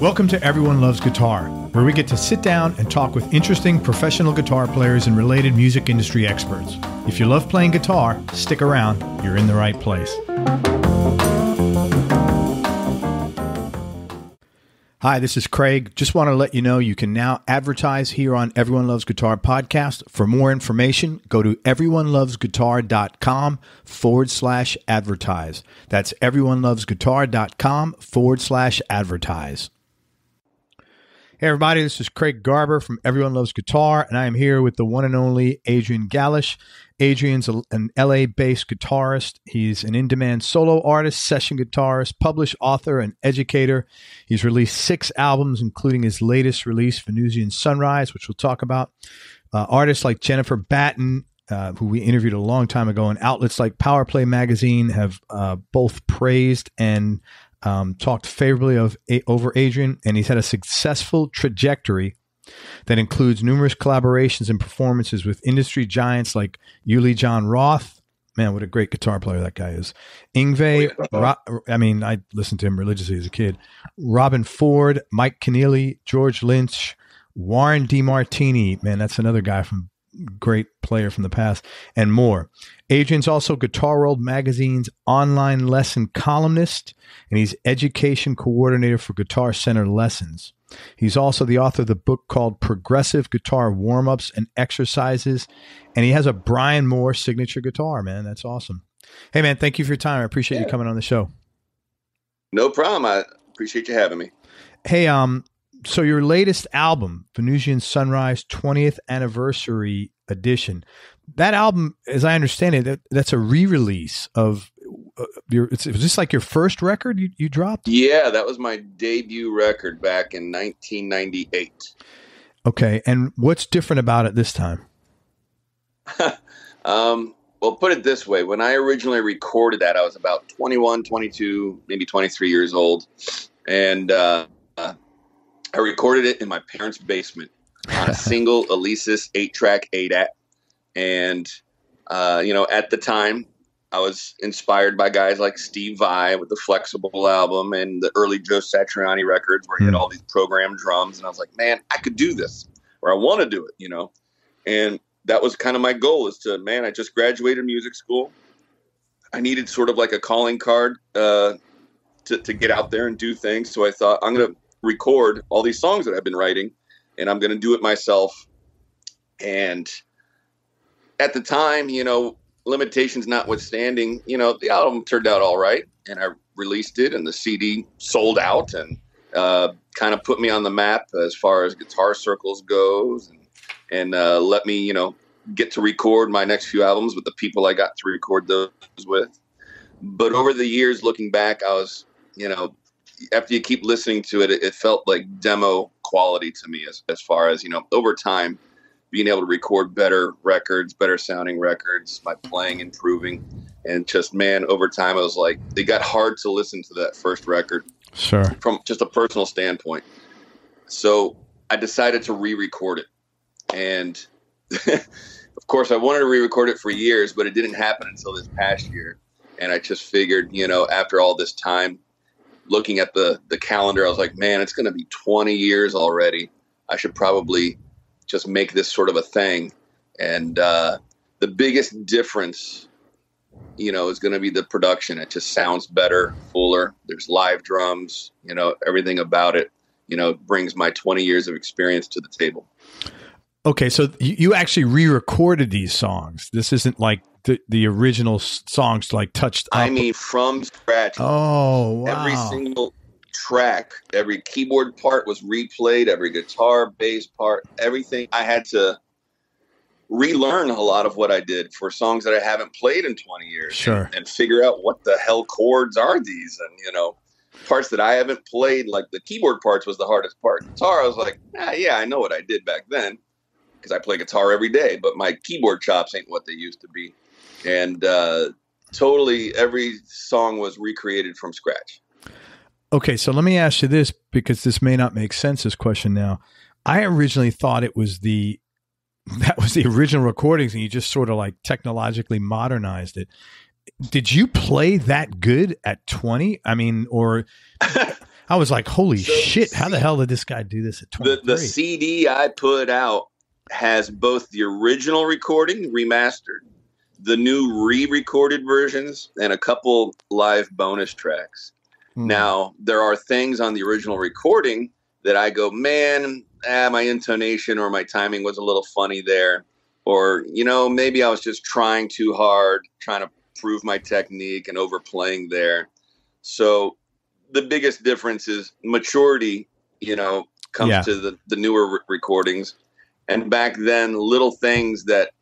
Welcome to Everyone Loves Guitar, where we get to sit down and talk with interesting professional guitar players and related music industry experts. If you love playing guitar, stick around. You're in the right place. Hi, this is Craig. Just want to let you know you can now advertise here on Everyone Loves Guitar podcast. For more information, go to everyonelovesguitar.com/advertise. That's everyonelovesguitar.com/advertise. Hey everybody, this is Craig Garber from Everyone Loves Guitar, and I am here with the one and only Adrian Galysh. Adrian's an LA-based guitarist. He's an in-demand solo artist, session guitarist, published author, and educator. He's released 6 albums, including his latest release, Venusian Sunrise, which we'll talk about. Artists like Jennifer Batten, who we interviewed a long time ago, and outlets like Power Play Magazine have both praised and talked favorably over Adrian, and he's had a successful trajectory that includes numerous collaborations and performances with industry giants like Uli Jon Roth. Man, what a great guitar player that guy is. Yngwie, I listened to him religiously as a kid. Robben Ford, Mike Keneally, George Lynch, Warren DeMartini. Man, that's another guy from great player from the past, and more. Adrian's also Guitar World Magazine's online lesson columnist, and he's education coordinator for Guitar Center Lessons. He's also the author of the book called Progressive Guitar Warm-Ups and Exercises, and he has a Brian Moore signature guitar, man. That's awesome. Hey, man, thank you for your time. I appreciate you coming on the show. No problem. I appreciate you having me. Hey, so your latest album, Venusian Sunrise 20th Anniversary Edition, that album, as I understand it, that's a re-release of was this like your first record you dropped? Yeah, that was my debut record back in 1998. Okay, and what's different about it this time? Well, put it this way. When I originally recorded that, I was about 21, 22, maybe 23 years old. And I recorded it in my parents' basement on a single Alesis 8-track ADAT. And, at the time, I was inspired by guys like Steve Vai with the Flexible album and the early Joe Satriani records where he had all these programmed drums. And I was like, man, I could do this, or I want to do it, And that was kind of my goal is to, I just graduated music school. I needed sort of like a calling card to get out there and do things. So I thought I'm going to record all these songs that I've been writing, and I'm going to do it myself. And at the time, limitations notwithstanding, the album turned out all right, and I released it, and the CD sold out, and kind of put me on the map as far as guitar circles goes, and let me, get to record my next few albums with the people I got to record those with. But over the years, looking back, I was, after you keep listening to it, it felt like demo quality to me as far as, over time, being able to record better records, better sounding records, my playing improving. And just, over time, I was like, it got hard to listen to that first record. Sure. From just a personal standpoint. So I decided to re-record it. And of course, I wanted to re-record it for years, but it didn't happen until this past year. And I just figured, after all this time, looking at the calendar, I was like, man, it's going to be 20 years already. I should probably just make this sort of a thing. And the biggest difference, is going to be the production. It just sounds better, fuller. There's live drums, everything about it, brings my 20 years of experience to the table. Okay, so you actually re-recorded these songs. This isn't like the original songs like touched up. From scratch. Oh, wow. Every single track, every keyboard part was replayed, every guitar, bass part, everything. I had to relearn a lot of what I did for songs that I haven't played in 20 years. Sure. And figure out what the hell chords are these, and parts that I haven't played, like the keyboard parts was the hardest part. Guitar, I was like, I know what I did back then because I play guitar every day, but my keyboard chops ain't what they used to be. And totally every song was recreated from scratch. Okay, so let me ask you this, because this may not make sense, this question now. I originally thought that was the original recordings and you just sort of like technologically modernized it. Did you play that good at 20? I mean, or I was like, holy shit, how the hell did this guy do this at 23? The CD I put out has both the original recording remastered, the new re-recorded versions, and a couple live bonus tracks. Now, there are things on the original recording that I go, man, my intonation or my timing was a little funny there. Or, maybe I was just trying too hard, trying to prove my technique and overplaying there. So the biggest difference is maturity, comes to the newer recordings. And back then, little things that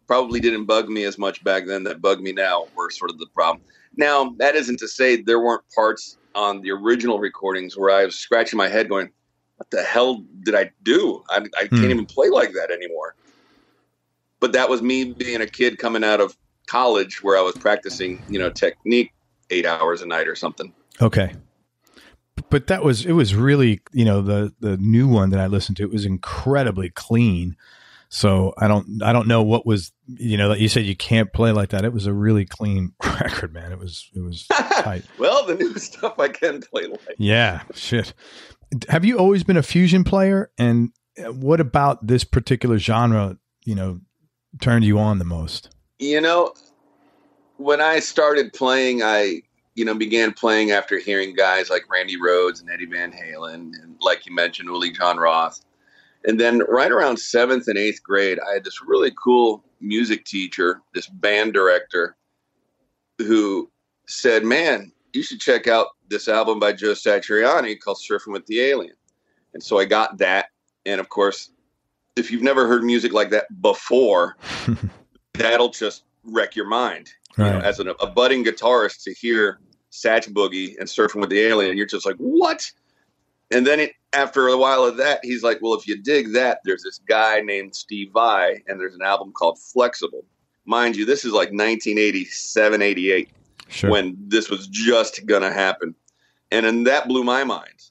probably didn't bug me as much back then that bug me now were sort of the problem. Now, that isn't to say there weren't parts on the original recordings where I was scratching my head going, what the hell did I do? I can't even play like that anymore. But that was me being a kid coming out of college where I was practicing, technique 8 hours a night or something. Okay. But it was really, the new one that I listened to, it was incredibly clean. So I don't know what was, that you said you can't play like that. It was a really clean record, man. It was tight. Well, the new stuff I can play like. Yeah, shit. Have you always been a fusion player? And what about this particular genre, turned you on the most? When I started playing, I began playing after hearing guys like Randy Rhoads and Eddie Van Halen, and like you mentioned, Uli Jon Roth. And then right around 7th and 8th grade, I had this really cool music teacher, this band director, who said, man, you should check out this album by Joe Satriani called Surfing with the Alien. And so I got that. And of course, if you've never heard music like that before, that'll just wreck your mind. Right. As a budding guitarist, to hear Satch Boogie and Surfing with the Alien, you're just like, what? And then after a while of that, he's like, well, if you dig that, there's this guy named Steve Vai, and there's an album called Flexible. Mind you, this is like 1987, 88, sure, when this was just going to happen. And then that blew my mind,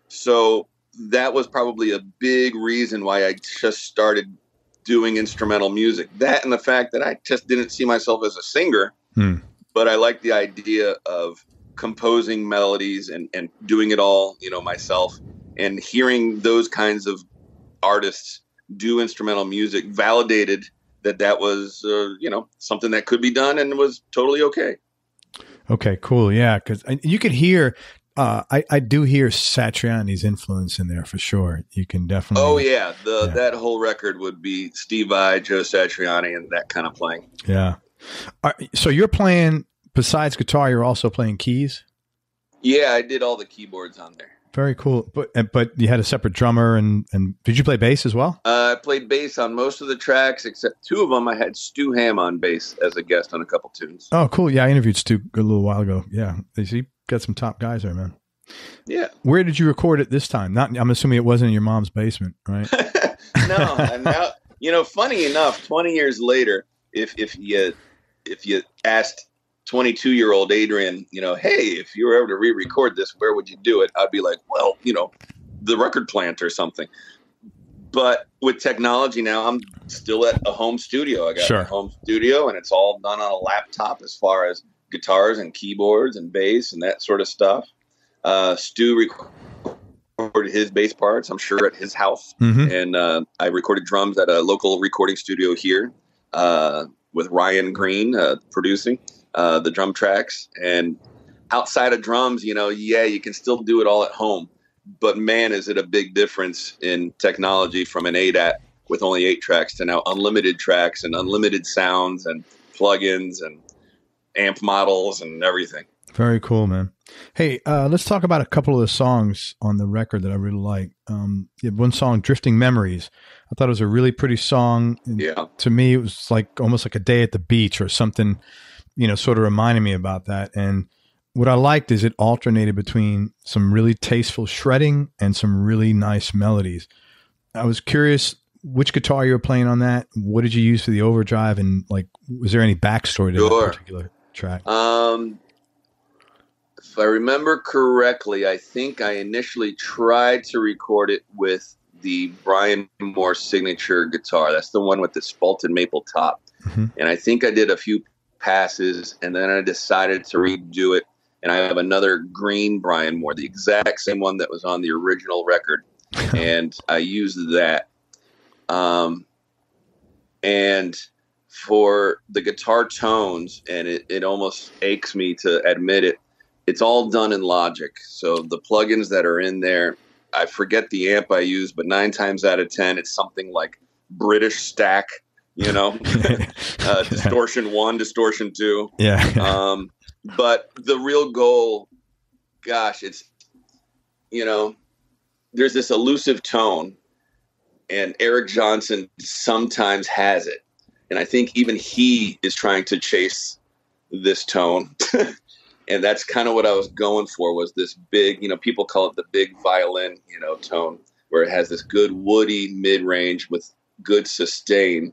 So that was probably a big reason why I just started doing instrumental music. That and the fact that I just didn't see myself as a singer, but I liked the idea of composing melodies and doing it all, myself, and hearing those kinds of artists do instrumental music validated that was, something that could be done and was totally okay. Okay, cool. Yeah. Cause you could hear, I do hear Satriani's influence in there for sure. You can definitely. Oh yeah. That whole record would be Steve Vai, Joe Satriani, and that kind of playing. Yeah. So you're playing, besides guitar, you're also playing keys? Yeah, I did all the keyboards on there. Very cool. But you had a separate drummer, and did you play bass as well? I played bass on most of the tracks, except 2 of them. I had Stu Hamm on bass as a guest on a couple tunes. Oh, cool. Yeah, I interviewed Stu a little while ago. Yeah, you got some top guys there, man. Yeah. Where did you record it this time? I'm assuming it wasn't in your mom's basement, right? No. And now, funny enough, 20 years later, if you asked 22-year-old Adrian, hey, if you were ever to re-record this, where would you do it? I'd be like, well, the record plant or something. But with technology now, I'm still at a home studio. I got a home studio, and it's all done on a laptop as far as guitars and keyboards and bass and that sort of stuff. Stu recorded his bass parts, I'm sure, at his house. And I recorded drums at a local recording studio here with Ryan Green producing the drum tracks. And outside of drums, you can still do it all at home. But man, is it a big difference in technology from an ADAT with only 8 tracks to now unlimited tracks and unlimited sounds and plugins and amp models and everything. Very cool, man. Hey, let's talk about a couple of the songs on the record that I really like. You had one song, Drifting Memories. I thought it was a really pretty song. Yeah. To me, it was like almost like a day at the beach or something, sort of reminding me about that. And what I liked is it alternated between some really tasteful shredding and some really nice melodies. I was curious which guitar you were playing on that. What did you use for the overdrive? And was there any backstory to that particular track? If I remember correctly, I think I initially tried to record it with the Brian Moore signature guitar. That's the one with the spalted maple top. And I think I did a few passes, and then I decided to redo it and I have another green Brian Moore, the exact same one that was on the original record, and I used that. And for the guitar tones, and it almost aches me to admit it, it's all done in Logic. So the plugins that are in there, I forget the amp I use, but 9 times out of 10, it's something like British Stack, distortion 1, distortion 2. Yeah. But the real goal, gosh, it's, there's this elusive tone, and Eric Johnson sometimes has it. And I think even he is trying to chase this tone. And that's kind of what I was going for, was this big, people call it the big violin, tone, where it has this good woody mid-range with good sustain.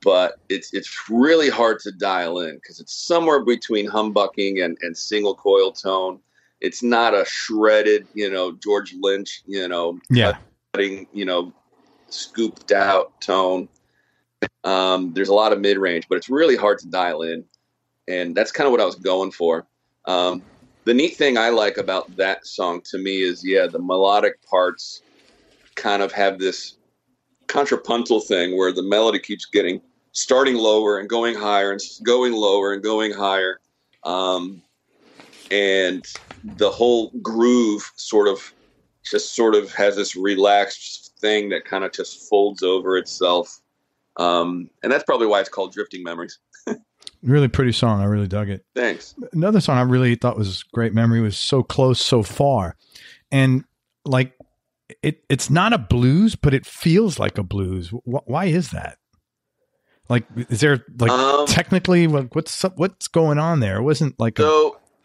But it's really hard to dial in because it's somewhere between humbucking and single coil tone. It's not a shredded, George Lynch, cutting, scooped out tone. There's a lot of mid-range, but it's really hard to dial in. And that's kind of what I was going for. The neat thing I like about that song to me is, the melodic parts kind of have this contrapuntal thing where the melody keeps starting lower and going higher and going lower and going higher. And the whole groove sort of has this relaxed thing that kind of just folds over itself. And that's probably why it's called Drifting Memories. Really pretty song. I really dug it. Thanks. Another song I really thought was great memory was So Close, So Far. And like, it's not a blues, but it feels like a blues. Why is that? Like, is there technically what's going on there? It wasn't like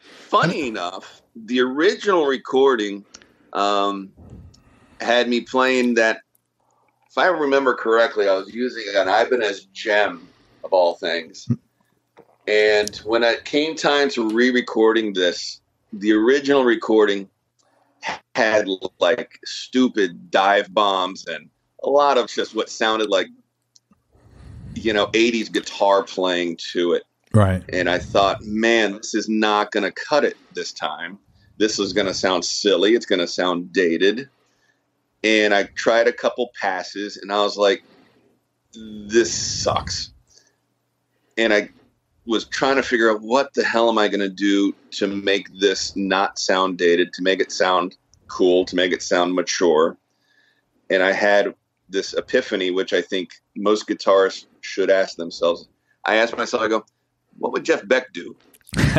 funny enough, the original recording had me playing that. If I remember correctly, I was using an Ibanez Gem of all things. And when it came time to re-recording this, the original recording had like stupid dive bombs and a lot of just what sounded like, 80s guitar playing to it. Right. And I thought, man, this is not going to cut it this time. This is going to sound silly. It's going to sound dated. And I tried a couple passes and I was like, this sucks. And I was trying to figure out what the hell am I going to do to make this not sound dated, to make it sound cool, to make it sound mature. And I had this epiphany, which I think most guitarists should ask themselves. I asked myself, I go, what would Jeff Beck do? And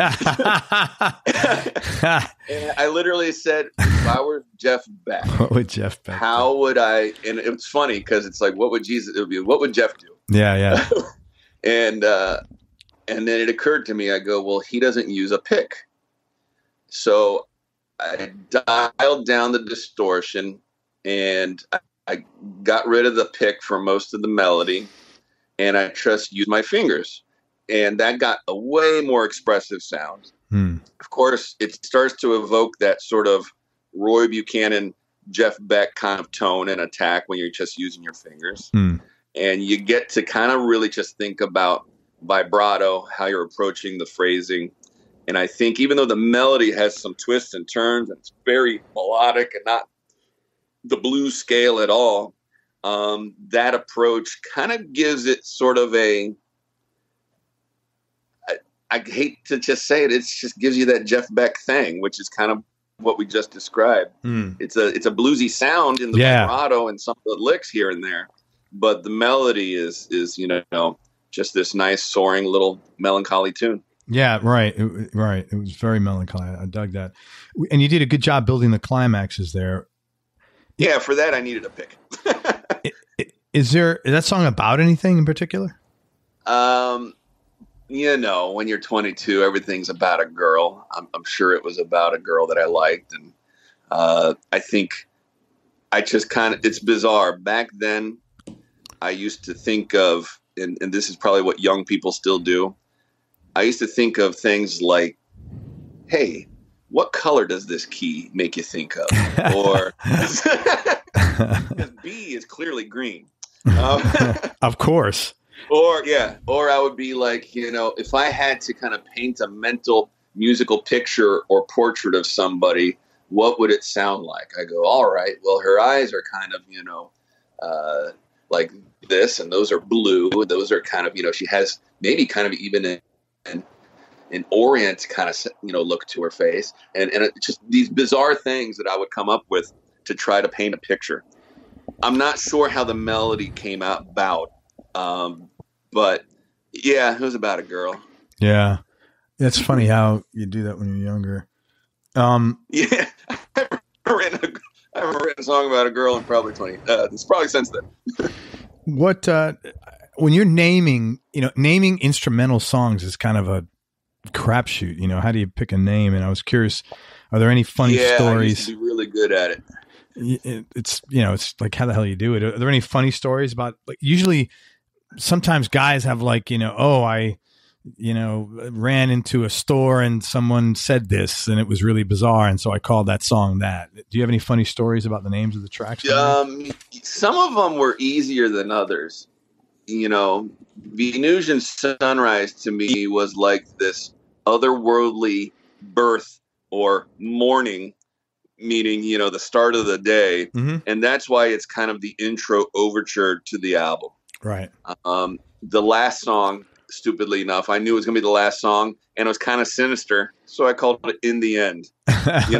I literally said, if I were Jeff Beck, what would Jeff Beck how would I? And it's funny because it's like, what would Jesus? It would be, what would Jeff do? Yeah. And then it occurred to me, I go, well, he doesn't use a pick. So I dialed down the distortion and I got rid of the pick for most of the melody, and I just used my fingers. And that got a way more expressive sound. Of course, it starts to evoke that sort of Roy Buchanan, Jeff Beck kind of tone and attack when you're just using your fingers. And you get to kind of really just think about vibrato, how you're approaching the phrasing. And I think even though the melody has some twists and turns and it's very melodic and not the blues scale at all, that approach kind of gives it sort of I hate to just say it, just gives you that Jeff Beck thing, which is kind of what we just described. It's a bluesy sound in the vibrato and some of the licks here and there, but the melody is just this nice soaring little melancholy tune. Yeah, right. It was very melancholy. I dug that. And you did a good job building the climaxes there. Yeah, for that I needed a pick. Is that song about anything in particular? When you're 22, everything's about a girl. I'm sure it was about a girl that I liked. And I think I just it's bizarre. Back then, I used to think of, and this is probably what young people still do, I used to think of things like, hey, what color does this key make you think of? Or, because B is clearly green. Of course. Or I would be like, if I had to kind of paint a mental musical picture or portrait of somebody, what would it sound like? I go, all right, well, her eyes are kind of, like this, and those are blue. Those are kind of, she has maybe kind of even an Orient kind of, look to her face. And it's just these bizarre things that I would come up with to try to paint a picture. I'm not sure how the melody came about, but yeah, it was about a girl. Yeah. It's funny how you do that when you're younger. Yeah. I haven't written a song about a girl in probably 20. It's probably since then. What, when you're naming instrumental songs is kind of a crapshoot. How do you pick a name? And I was curious, are there any funny stories? I used to be really good at it. It's like how the hell you do it. Are there any funny stories about, like, usually sometimes guys have like, I ran into a store and someone said this and it was really bizarre. And so I called that song that. Do you have any funny stories about the names of the tracks? Some of them were easier than others. Venusian Sunrise to me was like this otherworldly birth or morning, meaning, the start of the day. Mm-hmm. And that's why it's kind of the intro overture to the album. Right. The last song, stupidly enough, I knew it was going to be the last song, and it was kind of sinister, so I called it In the End.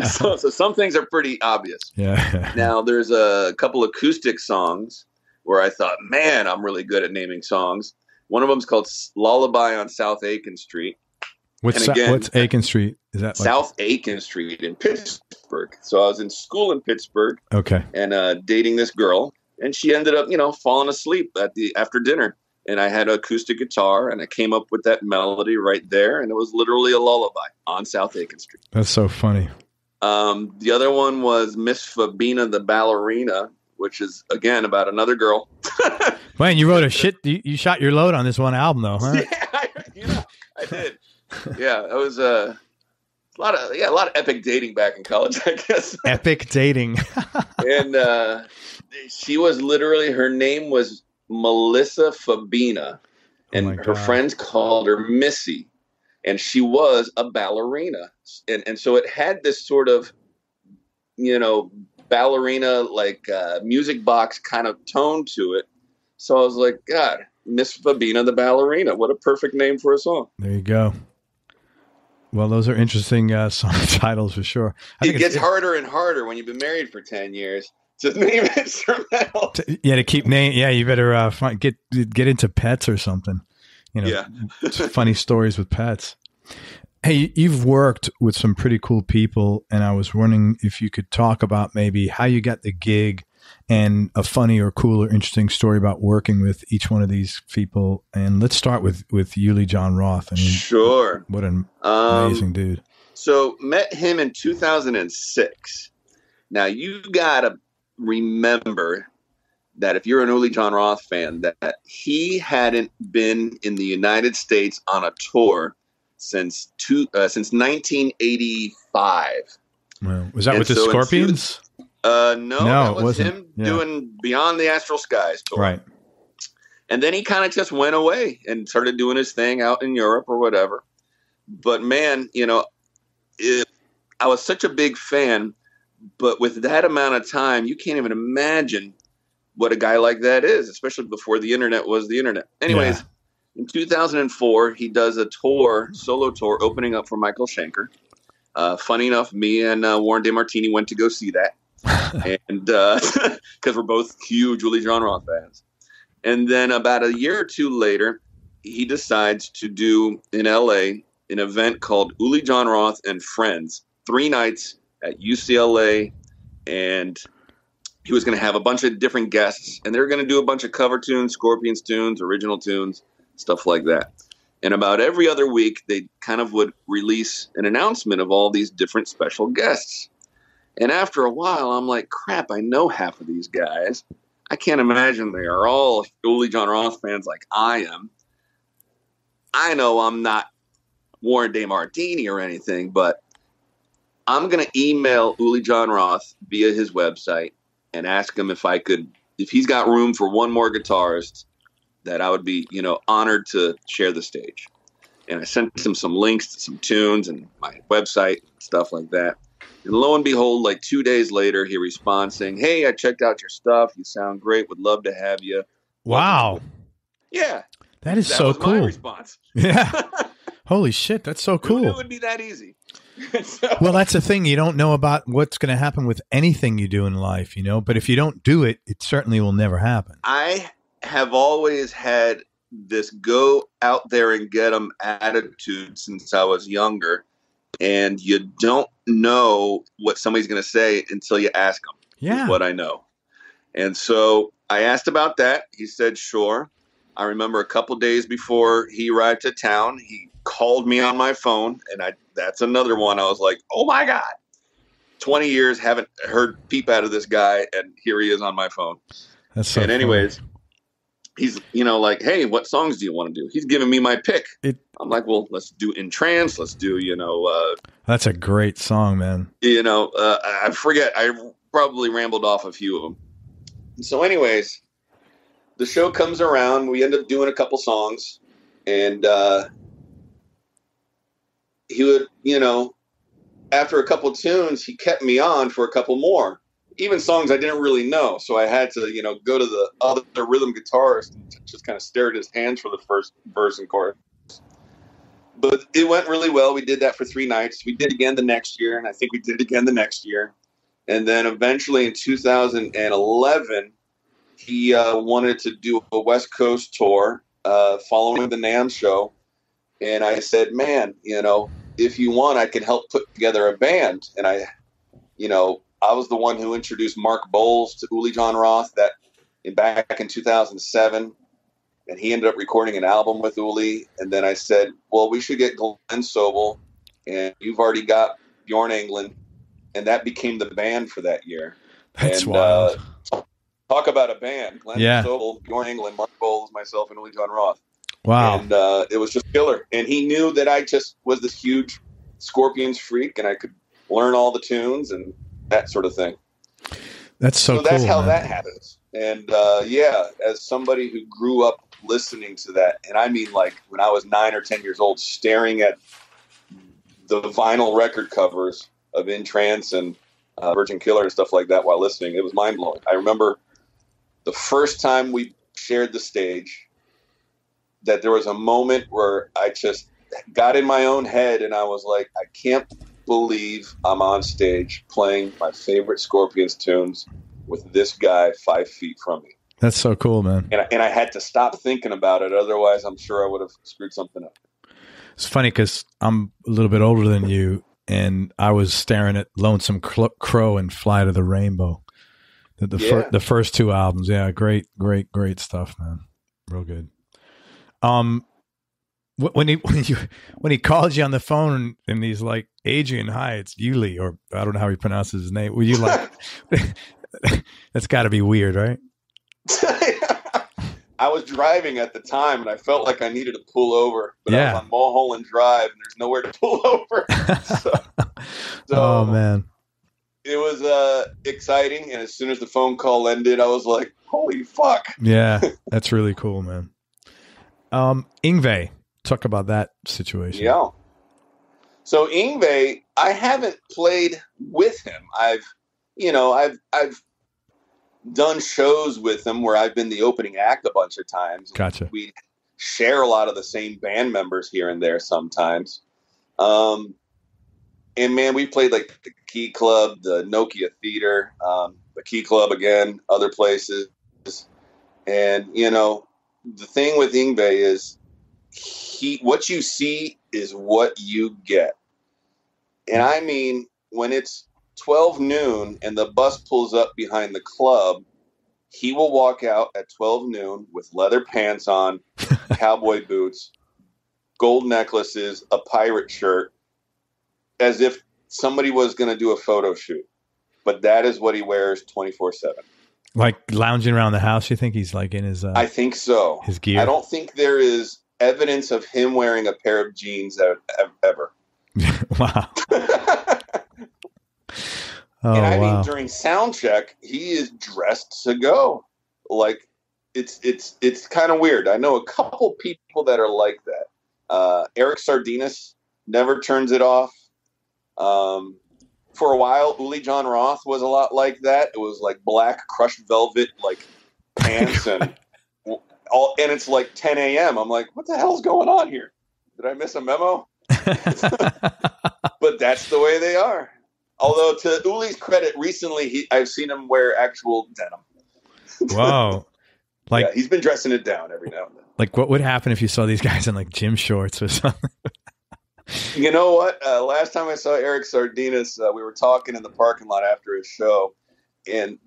So some things are pretty obvious. Yeah. Now, there's a couple acoustic songs where I thought, man, I'm really good at naming songs. One of them is called Lullaby on South Aiken Street. What's Aiken Street? Is that South Aiken Street in Pittsburgh? So I was in school in Pittsburgh. Okay. And dating this girl, and she ended up, falling asleep after dinner. And I had an acoustic guitar, and I came up with that melody right there, and it was literally a lullaby on South Aiken Street. That's so funny. The other one was Miss Fabina the Ballerina, which is, again, about another girl. Man, you wrote you shot your load on this one album, though, huh? Yeah, I did. Yeah, it was a lot of epic dating back in college, I guess. Epic dating. And she was literally, her name was Melissa Fabina, and her friends called her Missy, and she was a ballerina, and so it had this sort of ballerina like music box kind of tone to it. So I was like, God, Miss Fabina the Ballerina, what a perfect name for a song. There you go. Well, those are interesting song titles for sure. It gets harder and harder when you've been married for 10 years. To name instrumental. To keep name. Yeah, you better get into pets or something. Funny stories with pets. Hey, you've worked with some pretty cool people, and I was wondering if you could talk about maybe how you got the gig and a funny or cool or interesting story about working with each one of these people. And let's start with Uli Jon Roth. I mean, sure. What an amazing dude. So met him in 2006. Now you gotta remember that if you're an Uli Jon Roth fan, that he hadn't been in the United States on a tour since 1985. Well, was that with the Scorpions? No, that was him doing Beyond the Astral Skies tour. Right. And then he kind of just went away and started doing his thing out in Europe or whatever. But man, I was such a big fan. But with that amount of time, you can't even imagine what a guy like that is, especially before the internet was the internet. Anyways, in 2004, he does a solo tour, opening up for Michael Schenker. Funny enough, me and Warren DeMartini went to go see that. And because we're both huge Uli Jon Roth fans. And then about a year or two later, he decides to do in LA an event called Uli Jon Roth and Friends, 3 nights at UCLA, and he was going to have a bunch of different guests, and they were going to do a bunch of cover tunes, Scorpions tunes, original tunes, stuff like that. And about every other week, they kind of would release an announcement of all these different special guests. And after a while, I'm like, crap, I know half of these guys. I can't imagine they are all Uli Jon Roth fans like I am. I know I'm not Warren DeMartini or anything, but I'm going to email Uli Jon Roth via his website and ask him if he's got room for one more guitarist, that I would be, honored to share the stage. And I sent him some links to some tunes and my website, stuff like that. And lo and behold, like 2 days later, he responds saying, "Hey, I checked out your stuff. You sound great. Would love to have you." Wow. Yeah. That is so cool. That was my response. Yeah. Holy shit. That's so cool. It would be that easy. Well, that's the thing. You don't know about what's going to happen with anything you do in life, you know, but if you don't do it, it certainly will never happen. I have always had this go out there and get them attitude since I was younger. And you don't know what somebody's going to say until you ask them. Yeah. Is what I know. And so I asked about that. He said, sure. I remember a couple days before he arrived to town, he called me on my phone. And that's another one. I was like, oh, my God. 20 years, haven't heard peep out of this guy. And here he is on my phone. That's so And anyways, funny. He's, like, hey, what songs do you want to do? He's giving me my pick. I'm like, well, let's do In Trance. Let's do, that's a great song, man. I forget. I probably rambled off a few of them. So anyways, the show comes around. We end up doing a couple songs. And he would, after a couple tunes, he kept me on for a couple more. Even songs I didn't really know. So I had to, go to the other rhythm guitarist and just kind of stare at his hands for the first verse and chorus. But it went really well. We did that for 3 nights. We did again the next year, and I think we did it again the next year. And then eventually in 2011, he wanted to do a West Coast tour following the NAMM show. And I said, man, if you want, I can help put together a band. And I was the one who introduced Mark Bowles to Uli Jon Roth back in 2007. And he ended up recording an album with Uli. And then I said, well, we should get Glenn Sobel. And you've already got Bjorn Englund. And that became the band for that year. That's wild. Talk about a band. Glenn Sobel, Bjorn Englund, Mark Bowles, myself, and Uli Jon Roth. Wow. And it was just killer. And he knew that I just was this huge Scorpions freak. And I could learn all the tunes and that sort of thing. That's so cool. That's how man. that happens. And as somebody who grew up listening to that, and I mean like when I was 9 or 10 years old, staring at the vinyl record covers of In Trance and Virgin Killer and stuff like that while listening, it was mind blowing. I remember the first time we shared the stage that there was a moment where I just got in my own head and I was like, I can't believe I'm on stage playing my favorite Scorpions tunes with this guy 5 feet from me. That's so cool, man. And I had to stop thinking about it. Otherwise, I'm sure I would have screwed something up. It's funny because I'm a little bit older than you, and I was staring at Lonesome Crow and Fly to the Rainbow. The first 2 albums. Yeah, great stuff, man. Real good. When he calls you on the phone and he's like, Adrian, hi, it's Uli, or I don't know how he pronounces his name. Were you like, that's got to be weird, right? I was driving at the time and I felt like I needed to pull over, but I was on Mulholland Drive and there's nowhere to pull over. so oh man, it was exciting. And as soon as the phone call ended, I was like, holy fuck. Yeah, that's really cool, man. Yngwie, talk about that situation. Yeah. So Yngwie, I haven't played with him. I've done shows with him where I've been the opening act a bunch of times. Gotcha. We share a lot of the same band members here and there sometimes. And man, we played like the Key Club, the Nokia Theater, the Key Club again, other places. And, the thing with Yngwie is what you see is what you get. And I mean, when it's 12 noon and the bus pulls up behind the club, he will walk out at 12 noon with leather pants on, cowboy boots, gold necklaces, a pirate shirt, as if somebody was going to do a photo shoot. But that is what he wears 24/7. Like lounging around the house, you think he's like in his I think so. His gear? I don't think there is evidence of him wearing a pair of jeans ever. Wow. And I mean, during sound check, he is dressed to go. Like it's kind of weird. I know a couple people that are like that. Eric Sardinas never turns it off. For a while, Uli Jon Roth was a lot like that. It was like black crushed velvet, like pants and it's like 10 a.m. I'm like, what the hell's going on here? Did I miss a memo? But that's the way they are. Although to Uli's credit, recently I've seen him wear actual denim. Wow. Like, yeah, he's been dressing it down every now and then. Like, what would happen if you saw these guys in like gym shorts or something? You know what? Last time I saw Eric Sardinas, we were talking in the parking lot after his show, and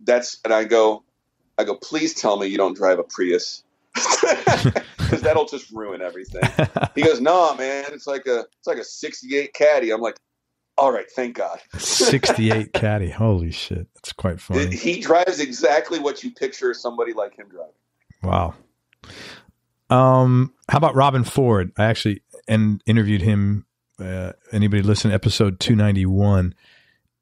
I go, please tell me you don't drive a Prius, because that'll just ruin everything. He goes, no, man, it's like a 68 Caddy. I'm like, all right, thank God. 68 Caddy, holy shit, that's quite funny. He drives exactly what you picture somebody like him driving. Wow. How about Robben Ford? I actually interviewed him. Anybody listen to episode 291?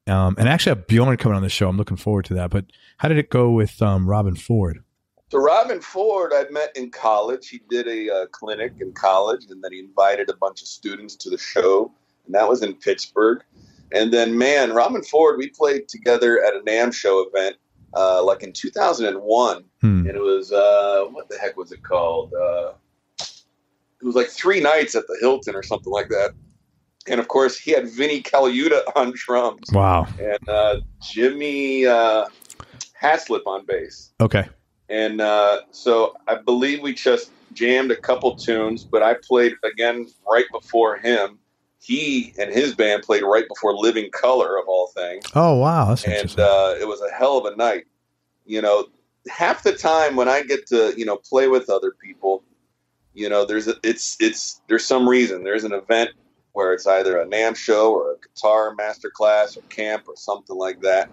And actually have Bjorn coming on the show. I'm looking forward to that. But how did it go with Robben Ford? So Robben Ford, I met in college. He did a clinic in college, and then he invited a bunch of students to the show, and that was in Pittsburgh. And then, man, Robben Ford, we played together at a NAMM show event, like in 2001. And it was, what the heck was it called? It was like 3 nights at the Hilton or something like that. And, of course, he had Vinny Colaiuta on drums. Wow. And Jimmy Haslip on bass. Okay. And so I believe we just jammed a couple tunes, but I played again right before him. He and his band played right before Living Color, of all things. Oh, wow. That's interesting. And it was a hell of a night. You know, half the time when I get to, play with other people, there's some reason. There's an event where it's either a NAMM show or a guitar masterclass or camp or something like that.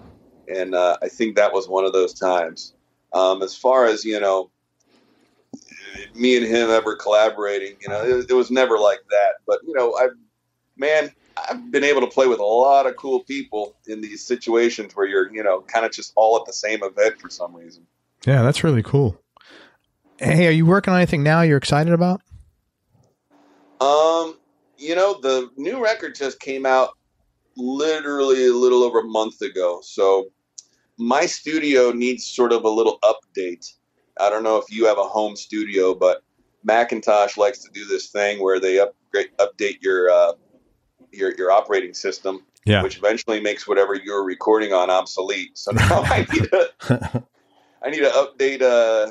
And I think that was one of those times. As far as, me and him ever collaborating, it was never like that. But, I've been able to play with a lot of cool people in these situations where you're, kind of just all at the same event for some reason. Yeah, that's really cool. Hey, are you working on anything now you're excited about? The new record just came out literally a little over a month ago. So my studio needs sort of a little update. I don't know if you have a home studio, but Macintosh likes to do this thing where they update your operating system, which eventually makes whatever you're recording on obsolete. So now I need to update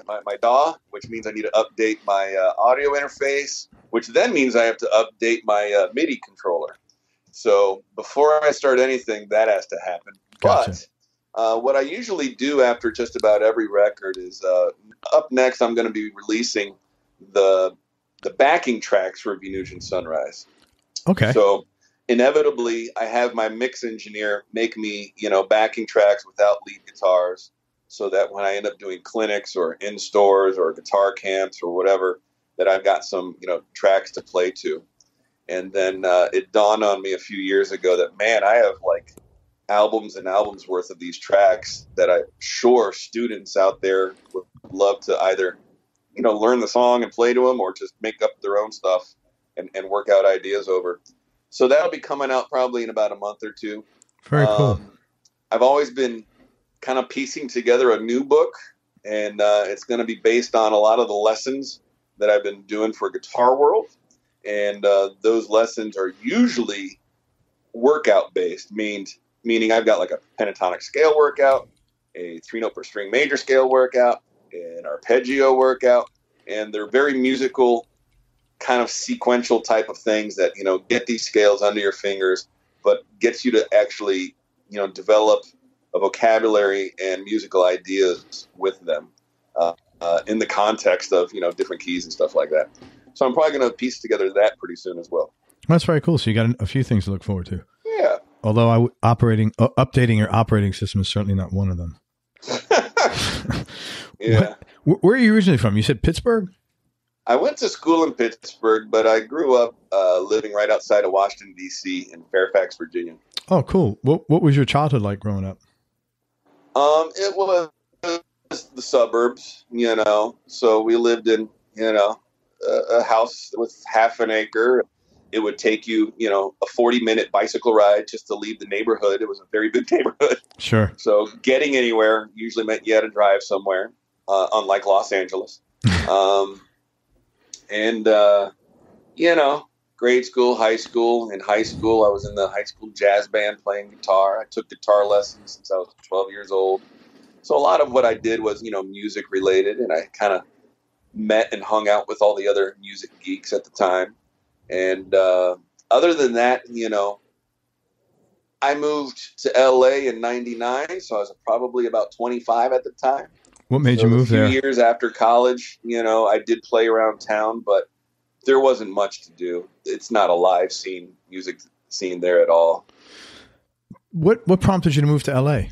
my DAW, which means I need to update my audio interface, which then means I have to update my MIDI controller. So before I start anything, that has to happen. Gotcha. But what I usually do after just about every record is up next, I'm going to be releasing the backing tracks for Venusian Sunrise. Okay. So inevitably, I have my mix engineer make me, backing tracks without lead guitars, so that when I end up doing clinics or in stores or guitar camps or whatever, that I've got some, tracks to play to. And then it dawned on me a few years ago that, man, I have like albums and albums worth of these tracks that I'm sure students out there would love to either, learn the song and play to them or just make up their own stuff and work out ideas over. So that'll be coming out probably in about a month or two. Very cool. I've always been kind of piecing together a new book, and it's going to be based on a lot of the lessons that I've been doing for Guitar World. And those lessons are usually workout based, meaning I've got like a pentatonic scale workout, a 3-note per string major scale workout, an arpeggio workout, and they're very musical, kind of sequential type of things that, get these scales under your fingers, but gets you to actually, develop a vocabulary and musical ideas with them in the context of, different keys and stuff like that. So I'm probably going to piece together that pretty soon as well. That's very cool. So you got a few things to look forward to. Yeah. Although updating your operating system is certainly not one of them. Yeah. Where are you originally from? You said Pittsburgh? I went to school in Pittsburgh, but I grew up living right outside of Washington, D.C. in Fairfax, Virginia. Oh, cool. What was your childhood like growing up? It was the suburbs, so we lived in, a house with half an acre. It would take you, a 40-minute bicycle ride just to leave the neighborhood. It was a very big neighborhood. Sure. So getting anywhere usually meant you had to drive somewhere, unlike Los Angeles. Grade school, high school. In high school, I was in the high school jazz band playing guitar. I took guitar lessons since I was 12 years old. So a lot of what I did was, music related, and I kind of met and hung out with all the other music geeks at the time. And other than that, I moved to LA in 99, so I was probably about 25 at the time. What made you move there? A few years after college, I did play around town, but there wasn't much to do. It's not a live music scene there at all. What prompted you to move to LA?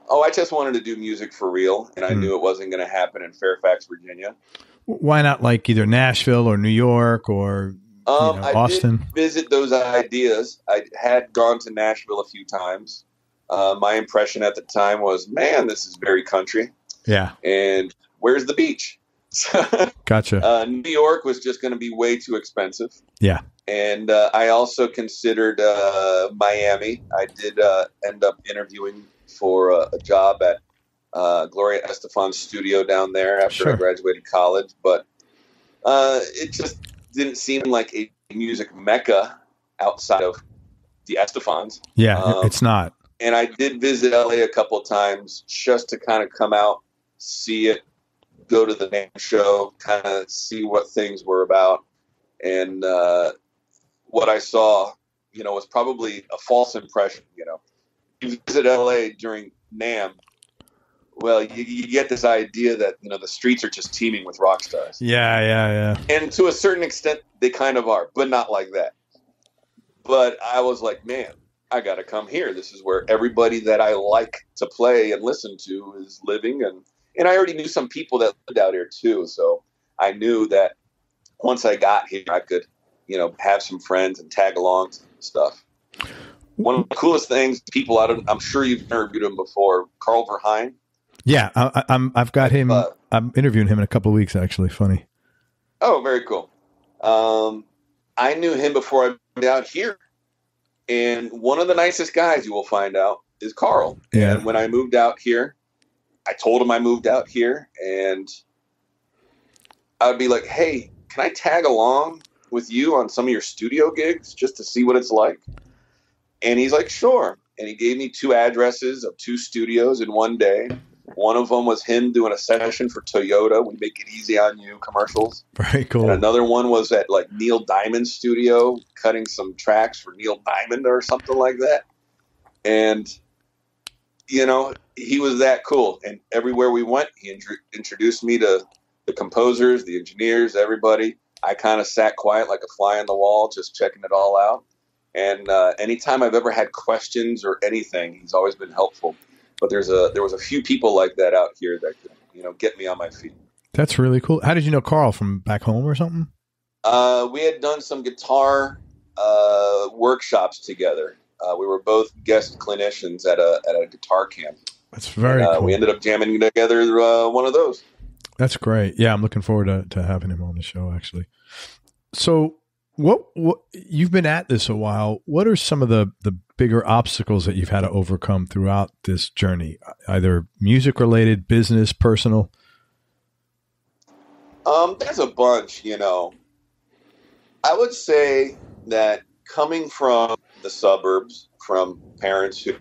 Oh, I just wanted to do music for real, and I knew it wasn't going to happen in Fairfax, Virginia. Why not like either Nashville or New York or Austin? I did visit those ideas. I had gone to Nashville a few times. My impression at the time was, man, this is very country. Yeah. And where's the beach? Gotcha. New York was just going to be way too expensive. Yeah. And I also considered Miami. I did end up interviewing for a job at Gloria Estefan's studio down there after I graduated college. But it just didn't seem like a music mecca outside of the Estefans. Yeah, it's not. And I did visit LA a couple of times just to kind of come out, see it, go to the NAMM show, kind of see what things were about. And what I saw, was probably a false impression. You visit LA during NAMM, well, you get this idea that, the streets are just teeming with rock stars. Yeah. And to a certain extent, they kind of are, but not like that. But I was like, man, I got to come here. This is where everybody that I like to play and listen to is living. And I already knew some people that lived out here too. So I knew that once I got here, I could, have some friends and tag along to stuff. One of the coolest things, people I'm sure you've interviewed him before, Carl Verheyen. Yeah, I've got him. I'm interviewing him in a couple of weeks, actually. Funny. Oh, very cool. I knew him before I moved out here. And one of the nicest guys you will find out is Carl. Yeah. And when I moved out here, I told him I moved out here. And I would be like, hey, can I tag along with you on some of your studio gigs just to see what it's like? And he's like, sure. And he gave me 2 addresses of 2 studios in one day. One of them was him doing a session for Toyota. We Make It Easy on You commercials. Very cool. And another one was at like Neil Diamond's studio, cutting some tracks for Neil Diamond or something like that. And, he was that cool. And everywhere we went, he introduced me to the composers, the engineers, everybody. I kind of sat quiet like a fly on the wall, just checking it all out. And anytime I've ever had questions or anything, he's always been helpful. But there was a few people like that out here that could, get me on my feet. That's really cool. How did you know Carl, from back home or something? We had done some guitar workshops together. We were both guest clinicians at a guitar camp. That's very cool. We ended up jamming together one of those. That's great. Yeah, I'm looking forward to having him on the show, actually. So what you've been at this a while. What are some of the bigger obstacles that you've had to overcome throughout this journey, either music related, business, personal? There's a bunch, I would say that coming from the suburbs, from parents who,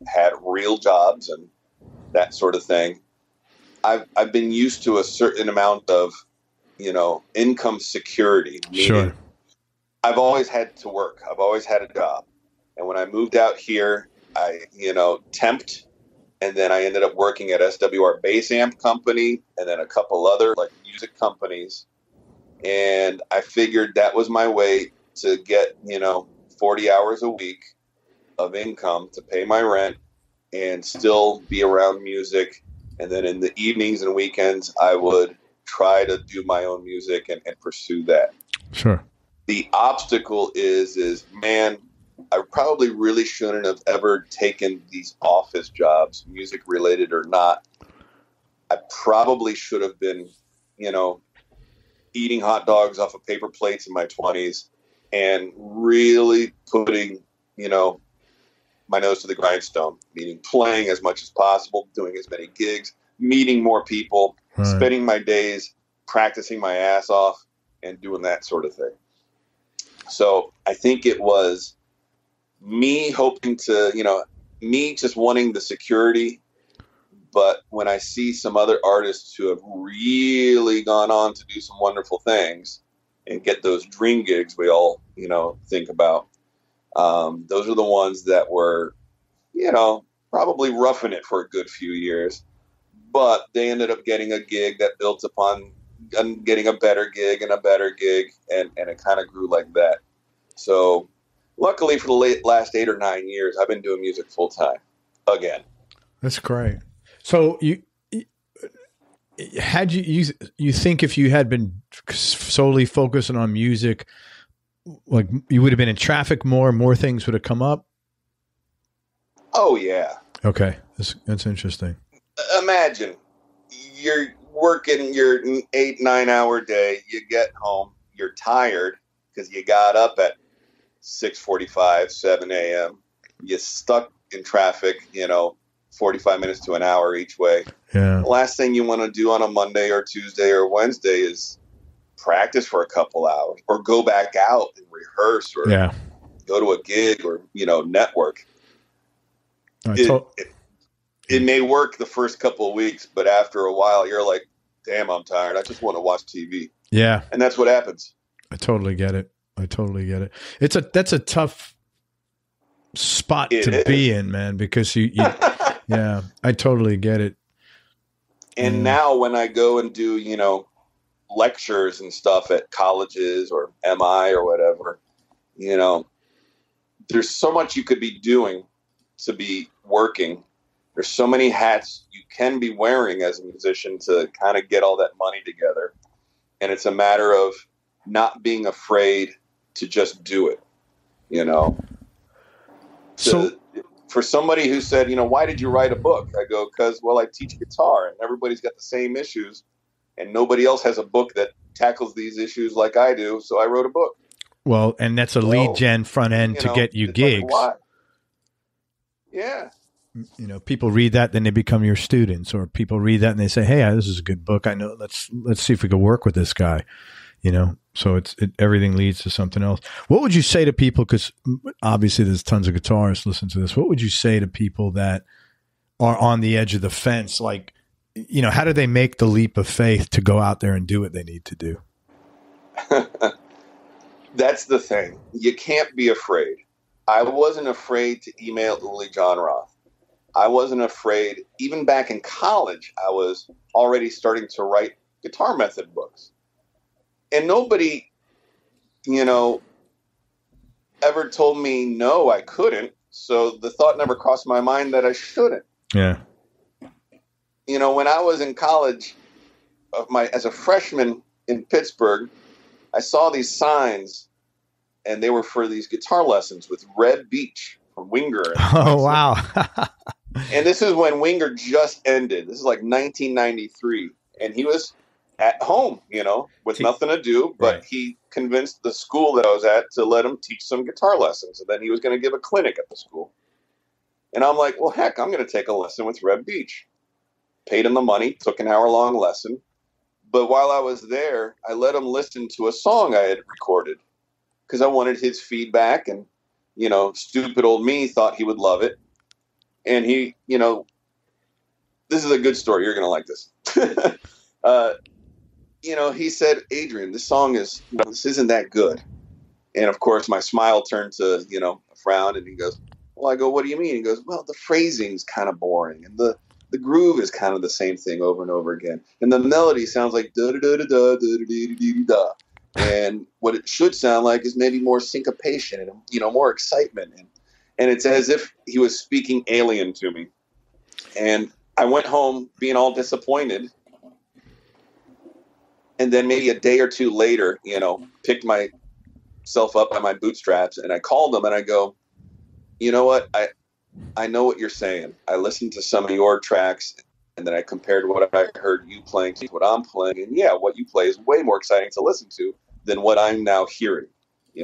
had real jobs and that sort of thing, I've been used to a certain amount of, income security. Sure. I've always had to work. I've always had a job. And when I moved out here, I, temped, and then I ended up working at SWR Bass Amp Company and then a couple other music companies. And I figured that was my way to get, 40 hours a week of income to pay my rent and still be around music. And then in the evenings and weekends, I would try to do my own music and pursue that. Sure. The obstacle is, man, I probably really shouldn't have ever taken these office jobs, music related or not. I probably should have been eating hot dogs off of paper plates in my 20s and really putting, my nose to the grindstone, meaning playing as much as possible, doing as many gigs, meeting more people, right. Spending my days practicing my ass off and doing that sort of thing. So I think it was me hoping to, me just wanting the security. But when I see some other artists who have really gone on to do some wonderful things and get those dream gigs we all, think about, those are the ones that were, probably roughing it for a good few years. But they ended up getting a gig that built upon getting a better gig and a better gig, and it kind of grew like that. So luckily for the last 8 or 9 years, I've been doing music full time again. That's great. So you think if you had been solely focusing on music, like you would have been in traffic more things would have come up? Oh yeah. Okay. That's interesting. Imagine you're working your 8-9 hour day. You get home, you're tired because you got up at 6:45, 7 a.m. You're stuck in traffic, 45 minutes to an hour each way. Yeah. The last thing you want to do on a Monday or Tuesday or Wednesday is practice for a couple hours or go back out and rehearse or go to a gig or, network. It may work the first couple of weeks, but after a while you're like, damn, I'm tired. I just want to watch TV. Yeah. And that's what happens. I totally get it. That's a tough spot to be in, man, because you yeah, I totally get it. And now when I go and do, lectures and stuff at colleges or MI or whatever, there's so much you could be doing to be working. There's so many hats you can be wearing as a musician to kind of get all that money together. And it's a matter of not being afraid to just do it, So for somebody who said, why did you write a book? I go, because, I teach guitar and everybody's got the same issues and nobody else has a book that tackles these issues like I do. So I wrote a book. Well, and that's a lead gen front end to get you gigs. Like, why? Yeah. People read that, then they become your students, or people read that and they say, hey, this is a good book. I know. Let's see if we can work with this guy, so everything leads to something else. What would you say to people? Because obviously there's tons of guitarists listen to this. What would you say to people that are on the edge of the fence? Like, how do they make the leap of faith to go out there and do what they need to do? That's the thing. You can't be afraid. I wasn't afraid to email Uli Jon Roth. I wasn't afraid. Even back in college, I was already starting to write guitar method books. And nobody, ever told me no, I couldn't. So the thought never crossed my mind that I shouldn't. Yeah. When I was in college, as a freshman in Pittsburgh, I saw these signs, and they were for these guitar lessons with Reb Beach from Yngwie. Oh, wow. And this is when Yngwie just ended. This is like 1993. And he was at home, with nothing to do. But right. He convinced the school that I was at to let him teach some guitar lessons. And then he was going to give a clinic at the school. And I'm like, well, heck, I'm going to take a lesson with Reb Beach. Paid him the money, took an hour-long lesson. But while I was there, I let him listen to a song I had recorded because I wanted his feedback. And, stupid old me thought he would love it. And he, this is a good story. You're going to like this. He said, Adrian, this song this isn't that good. And of course, my smile turned to, a frown. And he goes, well, I go, what do you mean? He goes, well, the phrasing's kind of boring. And the groove is kind of the same thing over and over again. And the melody sounds like da-da-da-da-da-da-da-da-da-da. And what it should sound like is maybe more syncopation and, more excitement. And it's as if he was speaking alien to me. And I went home being all disappointed. And then maybe a day or two later, picked myself up by my bootstraps. And I called him and I go, you know what? I know what you're saying. I listened to some of your tracks and then I compared what I heard you playing to what I'm playing. And yeah, what you play is way more exciting to listen to than what I'm now hearing.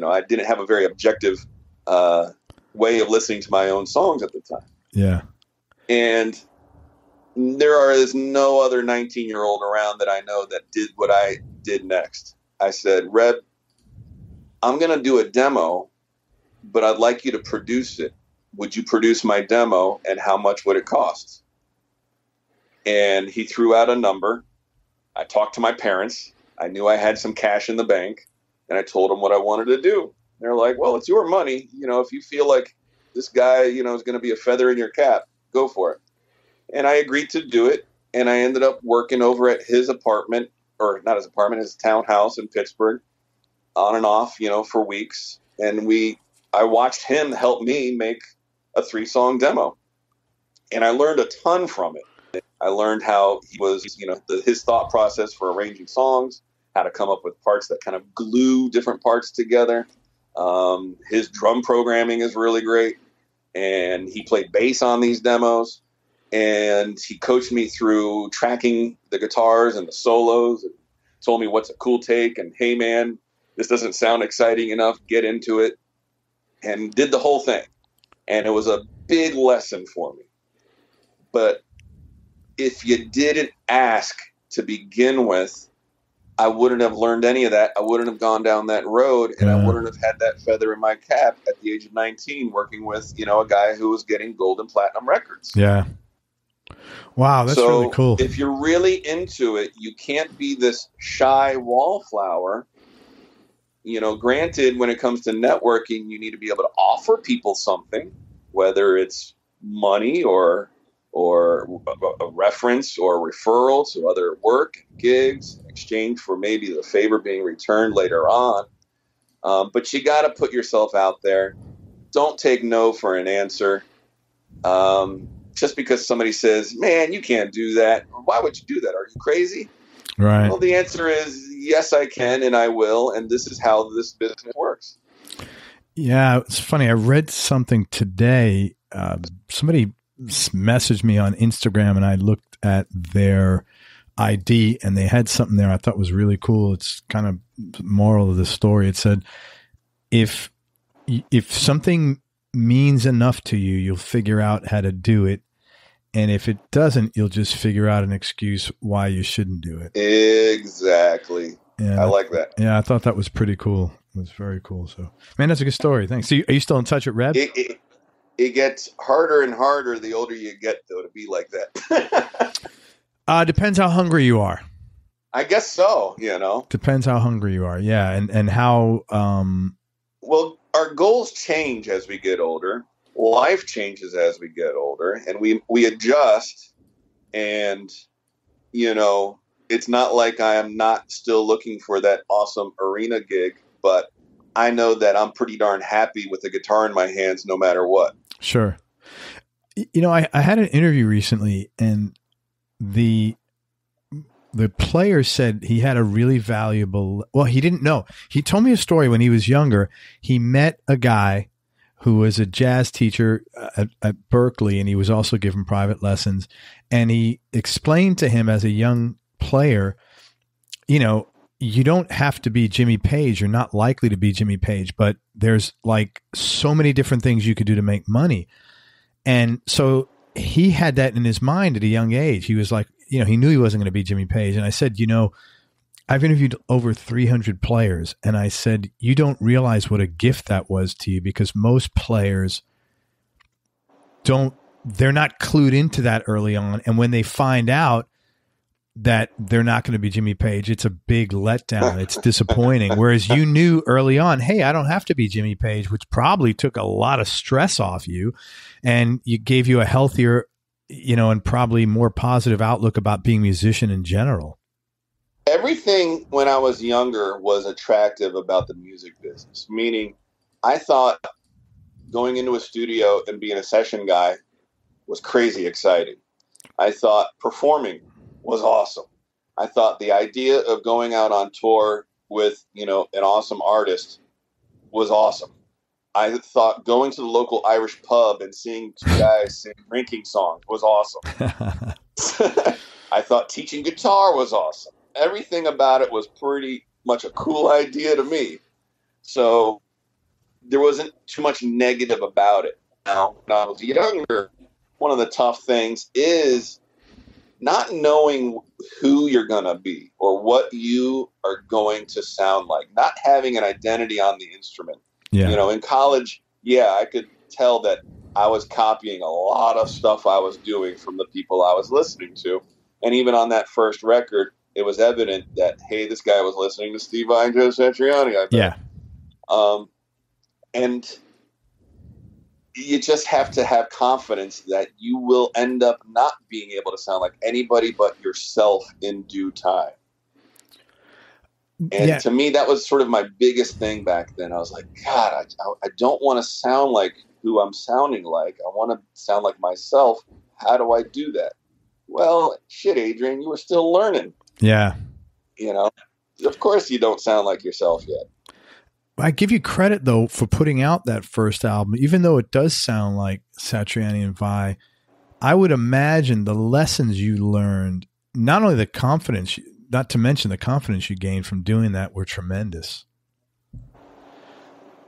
I didn't have a very objective way of listening to my own songs at the time. Yeah. And there is no other 19-year-old around that I know that did what I did next. I said, Reb, I'm going to do a demo, but I'd like you to produce it. Would you produce my demo, and how much would it cost? And he threw out a number. I talked to my parents. I knew I had some cash in the bank, and I told them what I wanted to do. They're like, well, it's your money. If you feel like this guy, is going to be a feather in your cap, go for it. And I agreed to do it. And I ended up working over at his apartment, or not his apartment, his townhouse in Pittsburgh, on and off, for weeks. And I watched him help me make a 3-song demo. And I learned a ton from it. I learned how he was, his thought process for arranging songs, how to come up with parts that kind of glue different parts together. His drum programming is really great. And he played bass on these demos. And he coached me through tracking the guitars and the solos, and told me what's a cool take. And, hey, man, this doesn't sound exciting enough. Get into it. And did the whole thing. And it was a big lesson for me. But if you didn't ask to begin with, I wouldn't have learned any of that. I wouldn't have gone down that road, and I wouldn't have had that feather in my cap at the age of 19 working with, a guy who was getting gold and platinum records. Yeah. Wow, that's really cool. If you're really into it, you can't be this shy wallflower. Granted, when it comes to networking, you need to be able to offer people something, whether it's money or a reference or referral to other work, gigs, in exchange for maybe the favor being returned later on. But you got to put yourself out there. Don't take no for an answer. Just because somebody says, man, you can't do that. Why would you do that? Are you crazy? Right. Well, the answer is yes, I can, and I will. And this is how this business works. Yeah, it's funny. I read something today. Somebody messaged me on Instagram, and I looked at their ID, and they had something there I thought was really cool. It's kind of the moral of the story. It said, if something means enough to you, you'll figure out how to do it. And if it doesn't, you'll just figure out an excuse why you shouldn't do it. Exactly. Yeah, I like that. Yeah, I thought that was pretty cool. It was very cool. So, man, that's a good story. Thanks. So, are you still in touch with Reb? It gets harder and harder the older you get, though, to be like that. Depends how hungry you are. I guess so, Depends how hungry you are. Yeah, and how... Well, our goals change as we get older. Life changes as we get older, and we adjust. And, it's not like I am not still looking for that awesome arena gig, but I know that I'm pretty darn happy with the guitar in my hands no matter what. Sure. I had an interview recently, and the player said he had a really valuable, well, he didn't know. He told me a story when he was younger. He met a guy who was a jazz teacher at Berkeley, and he was also given private lessons. And he explained to him as a young player, you don't have to be Jimmy Page. You're not likely to be Jimmy Page, but there's like so many different things you could do to make money. And so he had that in his mind at a young age. He was like, he knew he wasn't going to be Jimmy Page. And I said, I've interviewed over 300 players. And I said, you don't realize what a gift that was to you, because most players they're not clued into that early on. And when they find out that they're not going to be Jimmy Page, it's a big letdown. It's disappointing. Whereas you knew early on, hey, I don't have to be Jimmy Page, which probably took a lot of stress off you, and you gave you a healthier, and probably more positive outlook about being a musician in general. Everything when I was younger was attractive about the music business, meaning I thought going into a studio and being a session guy was crazy exciting. I thought performing was awesome. I thought the idea of going out on tour with, an awesome artist was awesome. I thought going to the local Irish pub and seeing two guys sing drinking songs was awesome. I thought teaching guitar was awesome. Everything about it was pretty much a cool idea to me. So there wasn't too much negative about it. Now, when I was younger, one of the tough things is not knowing who you're going to be or what you are going to sound like, not having an identity on the instrument. Yeah. You know, in college, I could tell that I was copying a lot of stuff I was doing from the people I was listening to. And even on that first record, it was evident that, hey, this guy was listening to Steve Vai and Joe Satriani, I bet. Yeah. And you just have to have confidence that you will end up not being able to sound like anybody but yourself in due time. And to me, that was sort of my biggest thing back then. I was like, God, I don't want to sound like who I'm sounding like. I want to sound like myself. How do I do that? Well, shit, Adrian, you were still learning. Yeah. You know, of course you don't sound like yourself yet. I give you credit, though, for putting out that first album. Even though it does sound like Satriani and Vai, I would imagine the lessons you learned, not only the confidence, not to mention the confidence you gained from doing that, were tremendous.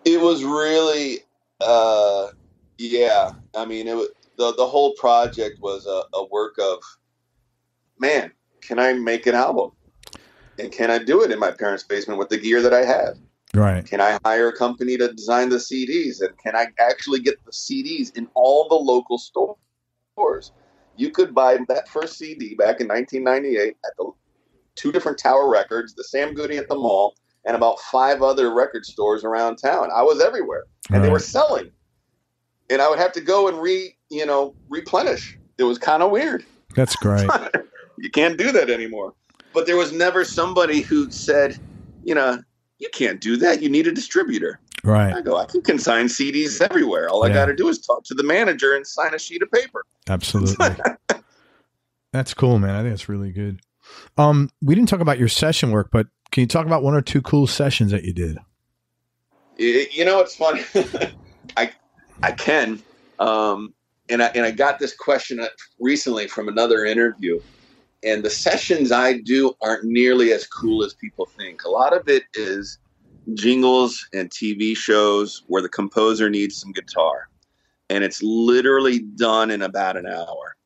It was really, I mean, the whole project was a work of, man, can I make an album? And can I do it in my parents' basement with the gear that I have? Right. Can I hire a company to design the CDs? And can I actually get the CDs in all the local stores? You could buy that first CD back in 1998 at the 2 different Tower Records, the Sam Goody at the mall, and about 5 other record stores around town. I was everywhere, and they were selling. And I would have to go and replenish. It was kind of weird. That's great. You can't do that anymore. But there was never somebody who said, you can't do that. You need a distributor. Right. I go, I can consign CDs everywhere. All I got to do is talk to the manager and sign a sheet of paper. Absolutely. That's cool, man. I think that's really good. We didn't talk about your session work, but can you talk about 1 or 2 cool sessions that you did? It's funny. I can. And I got this question recently from another interview. And the sessions I do aren't nearly as cool as people think. A lot of it is jingles and TV shows where the composer needs some guitar. And it's literally done in about an hour.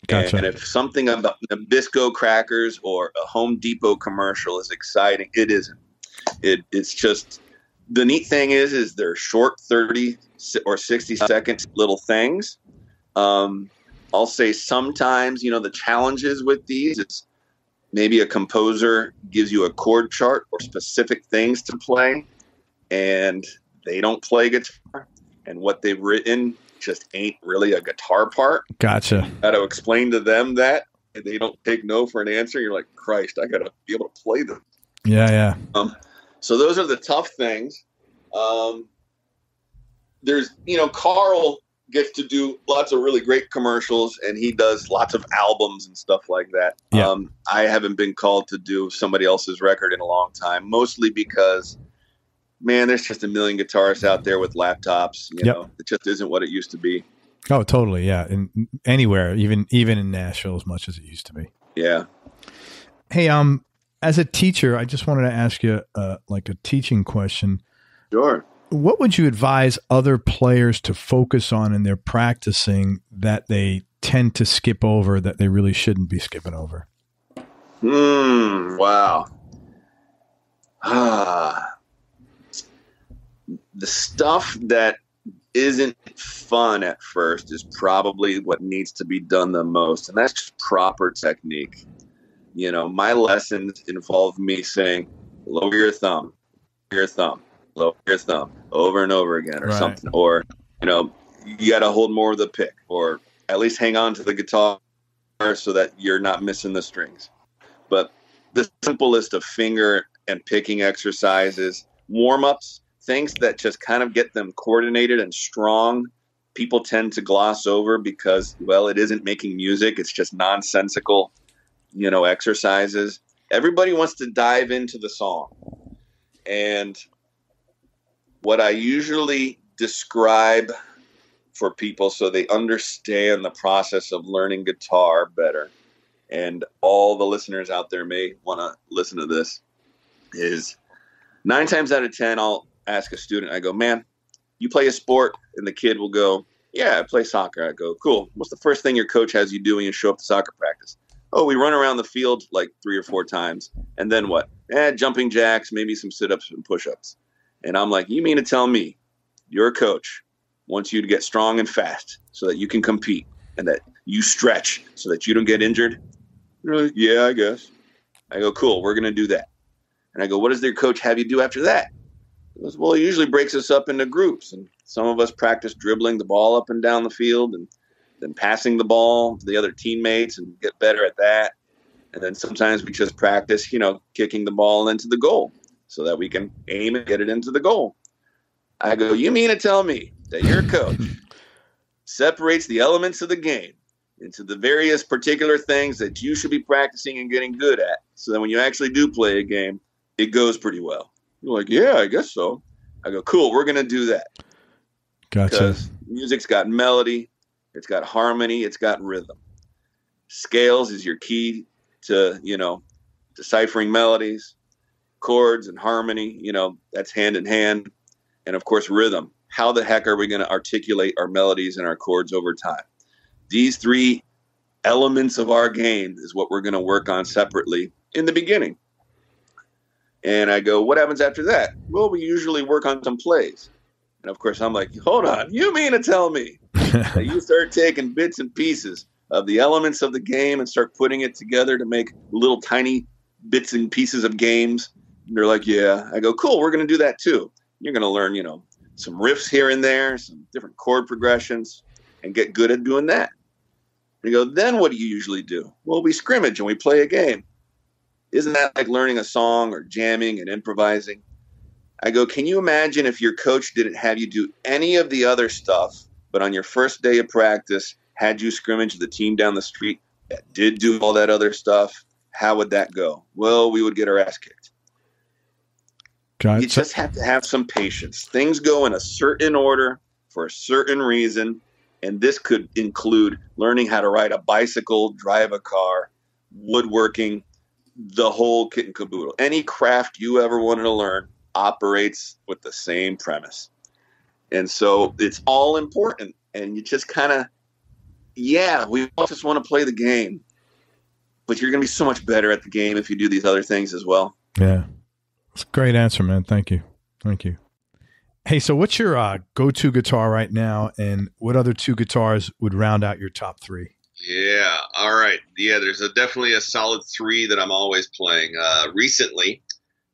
Gotcha. And if something about Nabisco crackers or a Home Depot commercial is exciting, it isn't. It's just, the neat thing is they're short 30 or 60 second little things. I'll say sometimes, the challenges with these is maybe a composer gives you a chord chart or specific things to play, and they don't play guitar, and what they've written just ain't really a guitar part. Gotcha. You got to explain to them that, and they don't take no for an answer. You're like, Christ, I got to be able to play them. Yeah. So those are the tough things. There's, Carl gets to do lots of really great commercials, and he does lots of albums and stuff like that. Yeah. I haven't been called to do somebody else's record in a long time, mostly because, man, there's just a million guitarists out there with laptops. It just isn't what it used to be. Oh, totally. Yeah. And anywhere, even in Nashville, as much as it used to be. Yeah. Hey, as a teacher, I just wanted to ask you a teaching question. Sure. What would you advise other players to focus on in their practicing that they tend to skip over that they really shouldn't be skipping over? Wow. The stuff that isn't fun at first is probably what needs to be done the most, and that's just proper technique. My lessons involve me saying, lower your thumb, lower your thumb, over and over again, or something. Or, you got to hold more of the pick, or at least hang on to the guitar so that you're not missing the strings. But the simplest of finger and picking exercises, warm-ups, things that just kind of get them coordinated and strong, people tend to gloss over because, it isn't making music. It's just nonsensical, exercises. Everybody wants to dive into the song. And what I usually describe for people so they understand the process of learning guitar better, and all the listeners out there may want to listen to this, is 9 times out of 10, I'll ask a student, I go, man, you play a sport? And the kid will go, yeah, I play soccer. I go, cool. What's the first thing your coach has you do when you show up to soccer practice? Oh, we run around the field like 3 or 4 times. And then what? Jumping jacks, maybe some sit-ups and push-ups. And I'm like, you mean to tell me your coach wants you to get strong and fast so that you can compete and that you stretch so that you don't get injured? They're like, yeah, I guess. I go, cool, we're going to do that. And I go, what does their coach have you do after that? He goes, well, he usually breaks us up into groups. And some of us practice dribbling the ball up and down the field and then passing the ball to the other teammates and get better at that. And then sometimes we just practice, kicking the ball into the goal so that we can aim and get it into the goal. I go, you mean to tell me that your coach separates the elements of the game into the various particular things that you should be practicing and getting good at so that when you actually do play a game, it goes pretty well? You're like, yeah, I guess so. I go, cool, we're going to do that. Gotcha. Because music's got melody, it's got harmony, it's got rhythm. Scales is your key to, deciphering melodies. Chords and harmony, that's hand in hand. And of course, rhythm. How the heck are we going to articulate our melodies and our chords over time? These 3 elements of our game is what we're going to work on separately in the beginning. And I go, what happens after that? Well, we usually work on some plays. And of course, I'm like, hold on, you mean to tell me that you start taking bits and pieces of the elements of the game and start putting it together to make little tiny bits and pieces of games? And they're like, yeah. I go, cool, we're going to do that too. You're going to learn, some riffs here and there, some different chord progressions, and get good at doing that. And you go, then what do you usually do? Well, we scrimmage and we play a game. Isn't that like learning a song or jamming and improvising? I go, can you imagine if your coach didn't have you do any of the other stuff, but on your first day of practice, had you scrimmage the team down the street that did do all that other stuff? How would that go? Well, we would get our ass kicked. Gotcha. You just have to have some patience. Things go in a certain order for a certain reason, and this could include learning how to ride a bicycle, drive a car, woodworking, the whole kit and caboodle. Any craft you ever wanted to learn operates with the same premise. And so it's all important. And you just kind of, we all just want to play the game. But you're going to be so much better at the game if you do these other things as well. Yeah. It's a great answer, man. Thank you. Hey, so what's your go-to guitar right now, and what other 2 guitars would round out your top 3? Yeah. All right. Yeah, there's definitely a solid 3 that I'm always playing. Recently,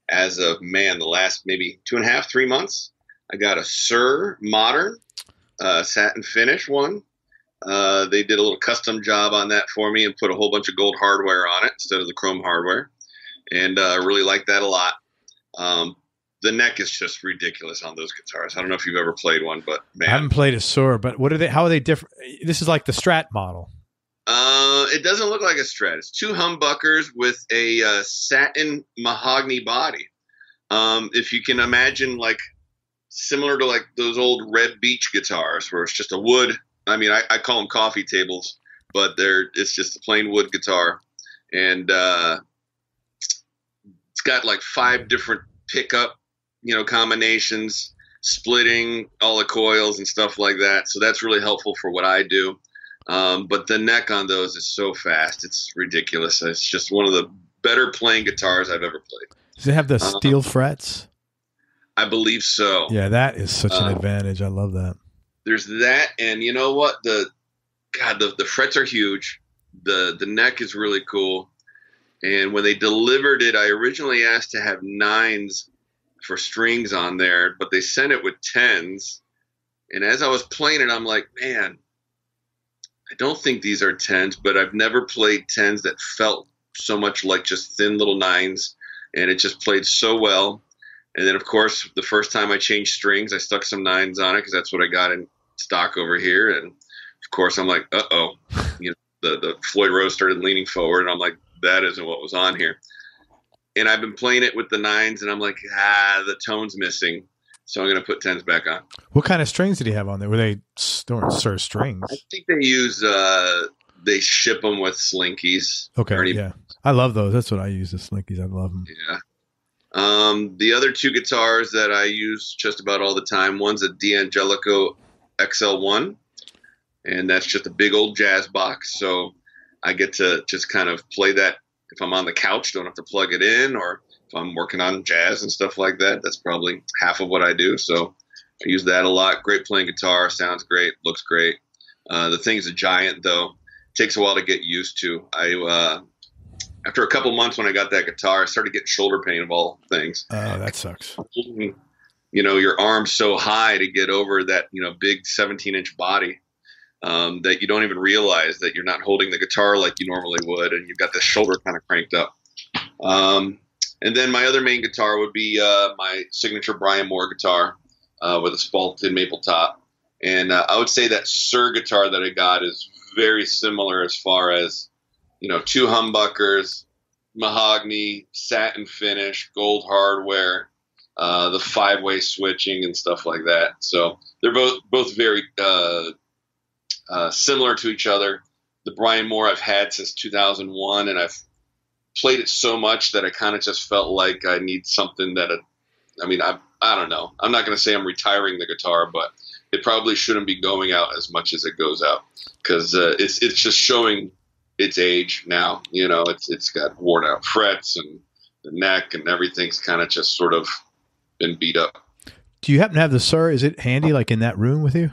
as of, the last maybe 2.5, 3 months, I got a Sir Modern satin finish one. They did a little custom job on that for me and put a whole bunch of gold hardware on it instead of the chrome hardware. And I really like that a lot. The neck is just ridiculous on those guitars. I don't know if you've ever played one, but man. I haven't played a Sir, but how are they different? This is like the Strat model. It doesn't look like a Strat. It's 2 humbuckers with a satin mahogany body. If you can imagine, like similar to like those old Reb Beach guitars where it's just a wood. I mean, I call them coffee tables, but it's just a plain wood guitar. And it's got like 5 different pickup, combinations, splitting all the coils and stuff like that. So that's really helpful for what I do. But the neck on those is so fast. It's ridiculous. It's just one of the better playing guitars I've ever played. Does it have the steel frets? I believe so. Yeah, that is such an advantage. I love that. There's that. And you know what? The frets are huge. The neck is really cool. And when they delivered it, I originally asked to have 9s for strings on there, but they sent it with 10s. And as I was playing it, I'm like, man, I don't think these are 10s, but I've never played 10s that felt so much like just thin little 9s. And it just played so well. And then, of course, the first time I changed strings, I stuck some 9s on it because that's what I got in stock over here. And, of course, I'm like, uh-oh. The Floyd Rose started leaning forward, and I'm like, that isn't what was on here. And I've been playing it with the 9s, and I'm like, the tone's missing. So I'm going to put 10s back on. What kind of strings did he have on there? Were they sort of strings? I think they use, they ship them with Slinkies. Okay, yeah. I love those. That's what I use, the Slinkies. I love them. Yeah. The other two guitars that I use just about all the time, one's a D'Angelico XL1, and that's just a big old jazz box. So I get to just kind of play that if I'm on the couch, don't have to plug it in, or if I'm working on jazz and stuff like that. That's probably half of what I do. So I use that a lot. Great playing guitar, sounds great, looks great. The thing's a giant, though. Takes a while to get used to. After a couple months when I got that guitar, I started getting shoulder pain of all things. Oh, that sucks. Your arm's so high to get over that, big 17-inch body that you don't even realize that you're not holding the guitar like you normally would, and you've got the shoulder kind of cranked up. And then my other main guitar would be my signature Brian Moore guitar with a spalted maple top. And I would say that Sir guitar that I got is very similar as far as, 2 humbuckers, mahogany, satin finish, gold hardware, the 5-way switching and stuff like that. So they're both very similar to each other. The Brian Moore I've had since 2001, and I've played it so much that I kind of just felt like I need something that, I don't know. I'm not going to say I'm retiring the guitar, but it probably shouldn't be going out as much as it goes out, because it's just showing its age now. It's got worn out frets, and the neck and everything's kind of just sort of been beat up. Do you happen to have the Sir? Is it handy, like in that room with you?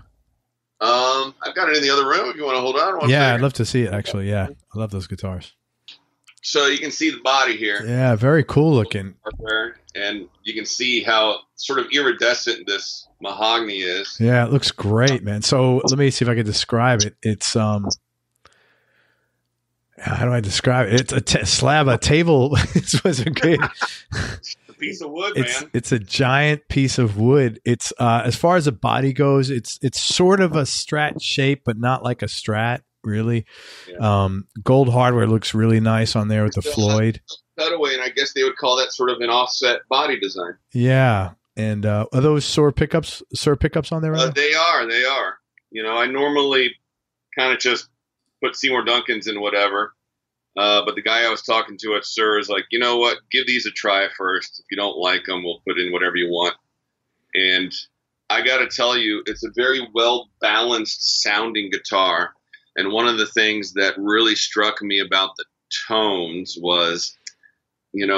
I've got it in the other room if you want to hold on one second. I'd love to see it, actually. Yeah, I love those guitars. So you can see the body here. Yeah, very cool looking. And you can see how sort of iridescent this mahogany is. Yeah, it looks great, man. So let me see if I can describe it. It's how do I describe it? It's a slab, a table. This was a great a piece of wood, man. It's a giant piece of wood. It's as far as the body goes, it's sort of a Strat shape, but not like a Strat, really. Yeah. Gold hardware looks really nice on there with the Floyd cutaway, and I guess they would call that sort of an offset body design. Yeah, and are those Sir pickups on there? Right? They are. I normally kind of just put Seymour Duncans in whatever. But the guy I was talking to at Sir is like, you know what? Give these a try first. If you don't like them, we'll put in whatever you want. And I got to tell you, it's a very well-balanced sounding guitar. And one of the things that really struck me about the tones was, in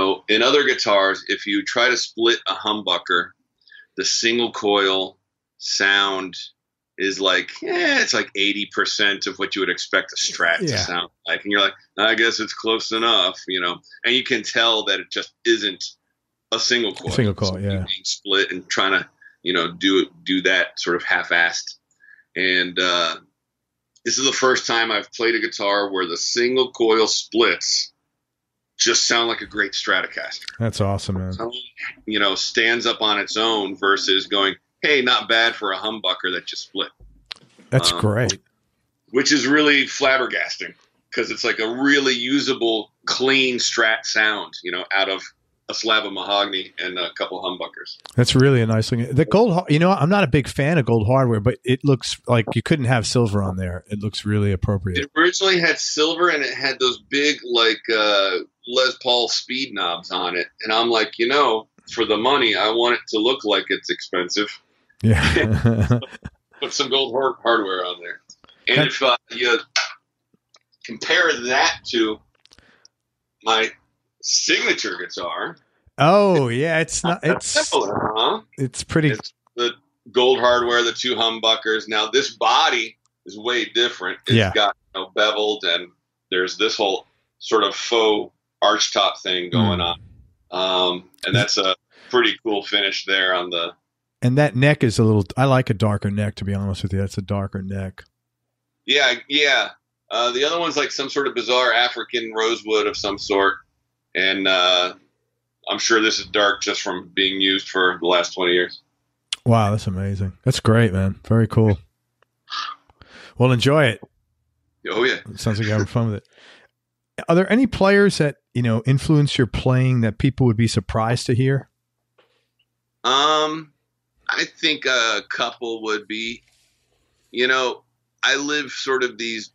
other guitars, if you try to split a humbucker, the single coil sound is like, it's like 80% of what you would expect a Strat to sound like. And you're like, I guess it's close enough, and you can tell that it just isn't a single coil. Being split and trying to, do that sort of half-assed. And this is the first time I've played a guitar where the single coil splits just sound like a great Stratocaster. That's awesome, man. Stands up on its own versus going, hey, not bad for a humbucker that just split. That's great. Which is really flabbergasting, because it's like a really usable, clean Strat sound, out of a slab of mahogany and a couple humbuckers. That's really a nice thing. The gold, I'm not a big fan of gold hardware, but it looks like you couldn't have silver on there. It looks really appropriate. It originally had silver, and it had those big, Les Paul speed knobs on it. And I'm like, for the money, I want it to look like it's expensive. Yeah. Put some gold hardware on there. And if you compare that to my signature guitar. Oh, yeah. It's not. It's similar, huh? It's pretty. It's the gold hardware, the 2 humbuckers. Now, this body is way different. It's got beveled, and there's this whole sort of faux archtop thing going on. And that's a pretty cool finish there on the. And that neck is I like a darker neck, to be honest with you. That's a darker neck. Yeah. The other one's like some sort of bizarre African rosewood of some sort. And I'm sure this is dark just from being used for the last 20 years. Wow, that's amazing. That's great, man. Very cool. Well, enjoy it. Oh, yeah. It sounds like you're having fun with it. Are there any players that, influence your playing that people would be surprised to hear? I think a couple would be, you know, I live sort of these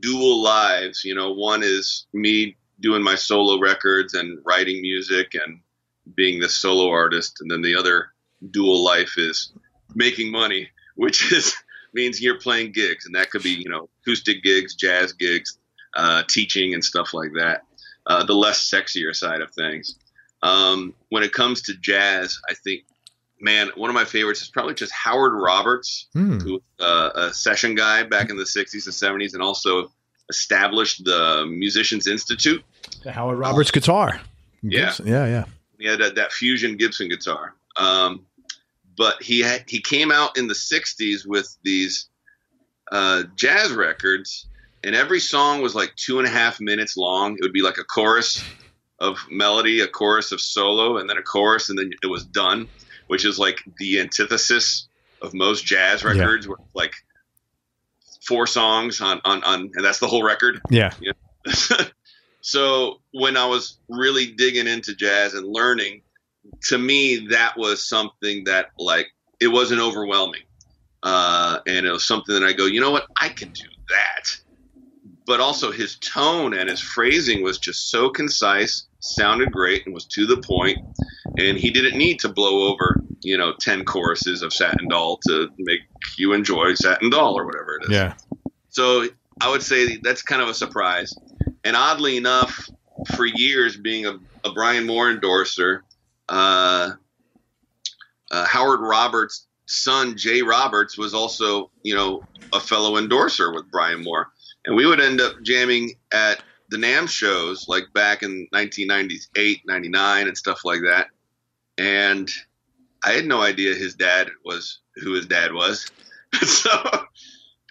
dual lives. You know, one is me doing my solo records and writing music and being the solo artist. And then the other dual life is making money, which means you're playing gigs. And that could be, you know, acoustic gigs, jazz gigs, teaching and stuff like that. The less sexier side of things. When it comes to jazz, I think, man, one of my favorites is probably just Howard Roberts, who a session guy back in the 60s and 70s, and also established the Musicians Institute. The Howard Roberts guitar. Yeah. Yeah. He had that fusion Gibson guitar. But he came out in the 60s with these jazz records, and every song was like 2.5 minutes long. It would be like a chorus of melody, a chorus of solo, and then a chorus, and then it was done, which is like the antithesis of most jazz records, where like 4 songs on, and that's the whole record. Yeah. You know? So when I was really digging into jazz and learning, to me, that was something that, like, it wasn't overwhelming. And it was something that I go, you know what, I can do that. But also his tone and his phrasing was just so concise, sounded great, and was to the point. And he didn't need to blow over, 10 choruses of Satin Doll to make you enjoy Satin Doll or whatever it is. Yeah. So I would say that's kind of a surprise. And oddly enough, for years being a Brian Moore endorser, Howard Roberts' son, Jay Roberts, was also, a fellow endorser with Brian Moore. And we would end up jamming at the NAMM shows, like back in 1998, 99 and stuff like that. And I had no idea who his dad was. So,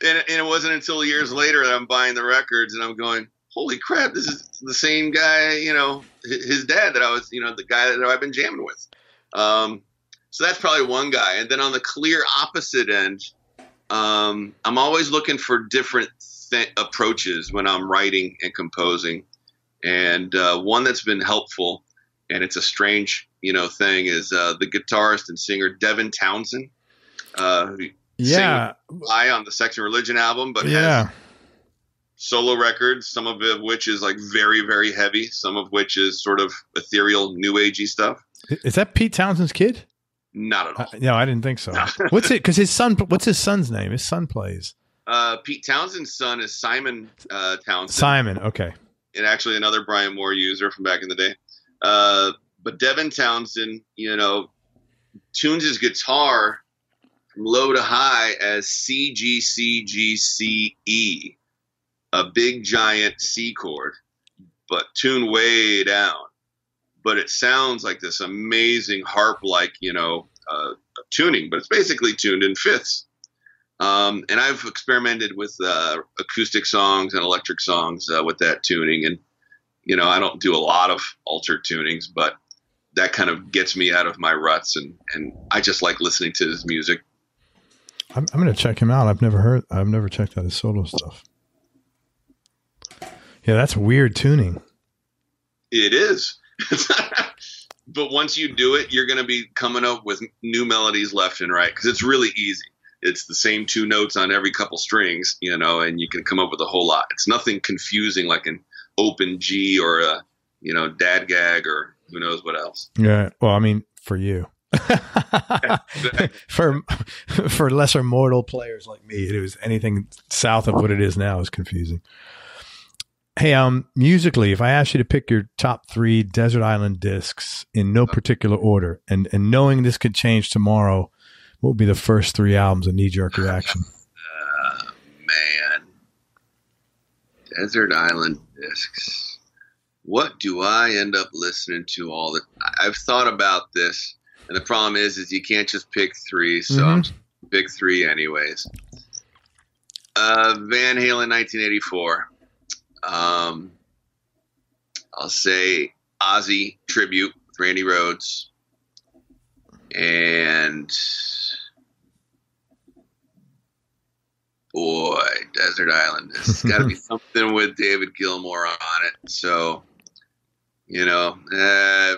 and it wasn't until years later that I'm buying the records and I'm going, holy crap, this is the same guy, his dad that I was, the guy that I've been jamming with. So that's probably one guy. And then on the clear opposite end, I'm always looking for different approaches when I'm writing and composing. And one that's been helpful, and it's a strange, thing, is the guitarist and singer Devin Townsend. Who sang on the Sex and Religion album, but has solo records, some of which is like very, very heavy, some of which is sort of ethereal, new agey stuff. Is that Pete Townsend's kid? Not at all. No, I didn't think so. No. What's his son's name? His son plays. Pete Townsend's son is Simon Townsend. Simon, okay. And actually another Brian Moore user from back in the day. But Devin Townsend, tunes his guitar from low to high as C, G, C, G, C, E. A big giant C chord, but tuned way down. But it sounds like this amazing harp-like, tuning, but it's basically tuned in fifths. And I've experimented with acoustic songs and electric songs with that tuning. And, I don't do a lot of altered tunings, but that kind of gets me out of my ruts. And I just like listening to his music. I'm going to check him out. I've never checked out his solo stuff. Yeah, that's weird tuning. It is. But once you do it, you're going to be coming up with new melodies left and right, because it's really easy. It's the same 2 notes on every couple strings, and you can come up with a whole lot. It's nothing confusing like an open G or a, dad gag or who knows what else. Yeah. Well, I mean, for you. For lesser mortal players like me, it was anything south of what it is now is confusing. Hey, musically, if I asked you to pick your top 3 Desert Island discs in no particular order, and knowing this could change tomorrow, what would be the first 3 albums, a knee-jerk reaction? Man. Desert Island discs. What do I end up listening to all the time? I've thought about this, and the problem is you can't just pick 3, so I'm pick 3 anyways. Van Halen 1984. I'll say Ozzy tribute with Randy Rhoads, and boy, Desert Island. It's got to be something with David Gilmour on it. So,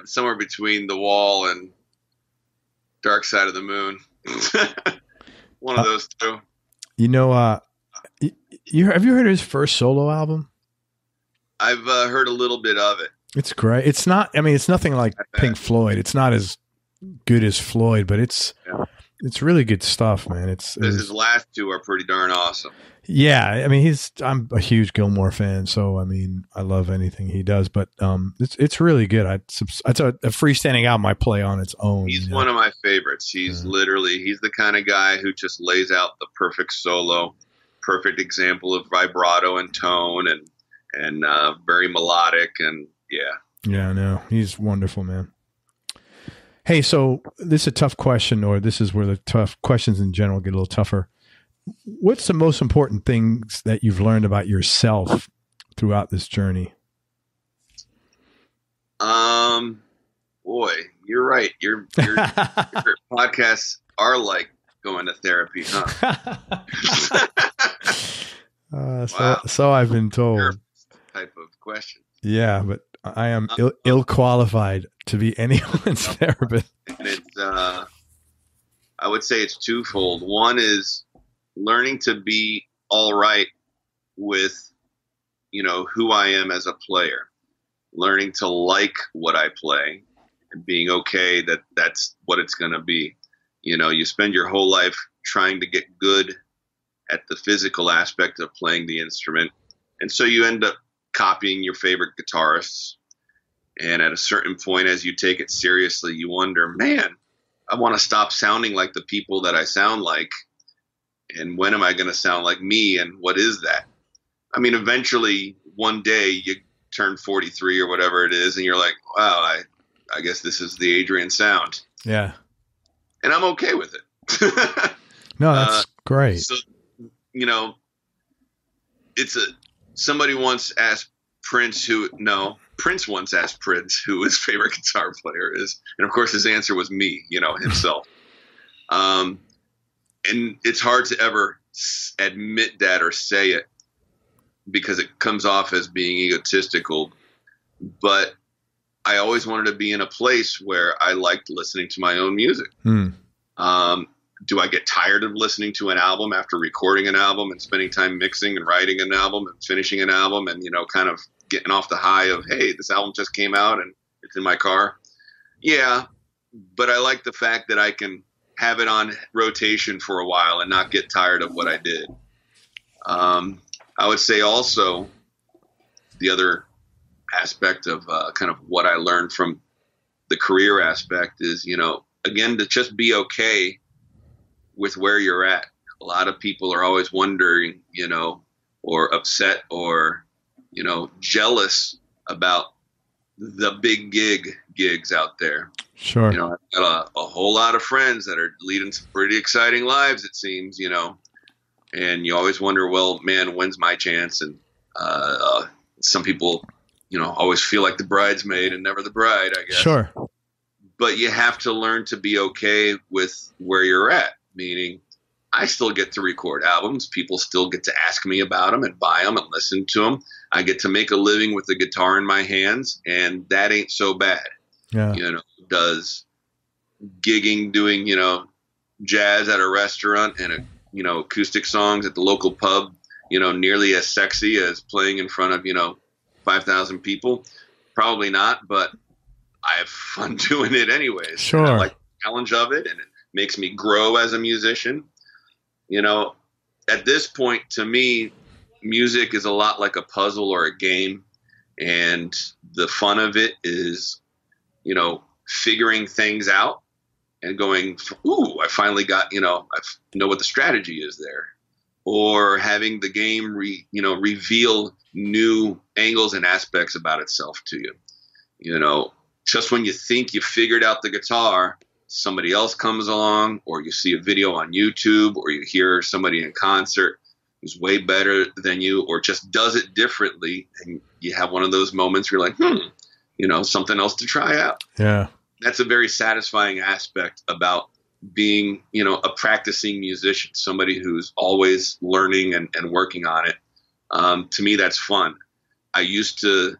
somewhere between The Wall and Dark Side of the Moon. One of those two. You know, have you heard of his first solo album? I've heard a little bit of it. It's great. It's not. I mean, it's nothing like Pink Floyd. It's not as good as Floyd, but it's really good stuff, man. His last two are pretty darn awesome. Yeah, I mean, I'm a huge Gilmore fan, so I mean, I love anything he does. But it's really good. It's a freestanding album I play on its own. He's one of my favorites. He's he's the kind of guy who just lays out the perfect solo, perfect example of vibrato and tone, and very melodic, and yeah, I know, he's wonderful, man. Hey, so this is a tough question, or this is where the tough questions in general get a little tougher. What's the most important things that you've learned about yourself throughout this journey? Boy, you're right. Your podcasts are like going to therapy, huh? Wow. So I've been told. Type of question. Yeah, but I am ill qualified to be anyone's therapist. And it's, I would say it's twofold. One is learning to be all right with, who I am as a player, learning to like what I play and being okay that that's what it's going to be. You spend your whole life trying to get good at the physical aspect of playing the instrument. And so you end up copying your favorite guitarists. And at a certain point, as you take it seriously, you wonder, man, I want to stop sounding like the people that I sound like. And when am I going to sound like me? And what is that? I mean, eventually, one day you turn 43 or whatever it is, and you're like, wow, I guess this is the Adrian sound. Yeah. And I'm okay with it. No, that's great. So, somebody once asked Prince once asked Prince who his favorite guitar player is. And of course his answer was me, himself. And it's hard to ever admit that or say it because it comes off as being egotistical. But I always wanted to be in a place where I liked listening to my own music. Do I get tired of listening to an album after recording an album and spending time mixing and writing an album and finishing an album and, kind of getting off the high of, hey, this album just came out and it's in my car? Yeah, but I like the fact that I can have it on rotation for a while and not get tired of what I did. I would say also the other aspect of kind of what I learned from the career aspect is, again, to just be okay with where you're at. A lot of people are always wondering, or upset or, jealous about the big gigs out there. Sure. I've got a whole lot of friends that are leading some pretty exciting lives, it seems, and you always wonder, well, man, when's my chance? And some people, always feel like the bridesmaid and never the bride, I guess. Sure. But you have to learn to be okay with where you're at, meaning I still get to record albums. People still get to ask me about them and buy them and listen to them. I get to make a living with the guitar in my hands, and that ain't so bad. Yeah. Does gigging, doing, jazz at a restaurant and, acoustic songs at the local pub, nearly as sexy as playing in front of, 5,000 people? Probably not, but I have fun doing it anyways. Sure. I like the challenge of it, and it makes me grow as a musician. At this point, to me, music is a lot like a puzzle or a game. And the fun of it is, figuring things out and going, ooh, I finally got, I know what the strategy is there. Or having the game, reveal new angles and aspects about itself to you. Just when you think you figured out the guitar, somebody else comes along, or you see a video on YouTube, or you hear somebody in concert who's way better than you, or just does it differently, and you have one of those moments where you're like, something else to try out. Yeah. That's a very satisfying aspect about being, a practicing musician, somebody who's always learning and working on it. To me, that's fun. I used to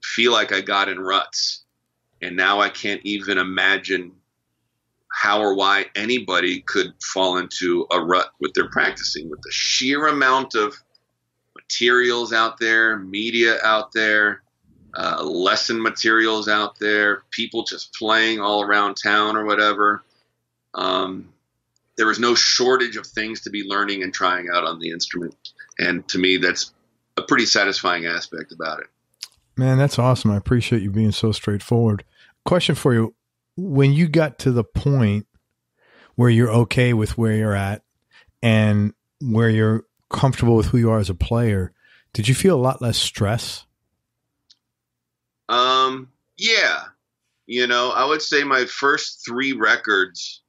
feel like I got in ruts, and now I can't even imagine how or why anybody could fall into a rut with their practicing, with the sheer amount of materials out there, media out there, lesson materials out there, people just playing all around town or whatever. There was no shortage of things to be learning and trying out on the instrument. And to me, that's a pretty satisfying aspect about it. Man, that's awesome. I appreciate you being so straightforward. Question for you. When you got to the point where you're okay with where you're at and where you're comfortable with who you are as a player, did you feel a lot less stress? Yeah. I would say my first 3 records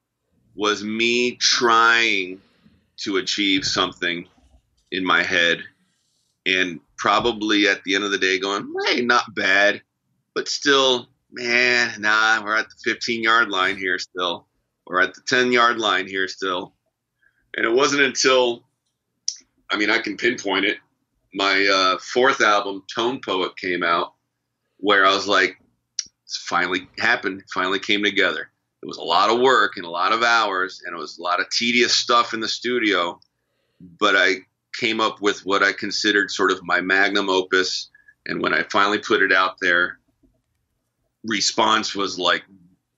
was me trying to achieve something in my head and probably at the end of the day going, hey, not bad, but still, man, nah, we're at the 15-yard line here still. We're at the 10-yard line here still. And it wasn't until, I can pinpoint it, my 4th album, Tone Poet, came out, where I was like, it's finally happened, finally came together. It was a lot of work and a lot of hours, and it was a lot of tedious stuff in the studio, but I came up with what I considered sort of my magnum opus. And when I finally put it out there, response was like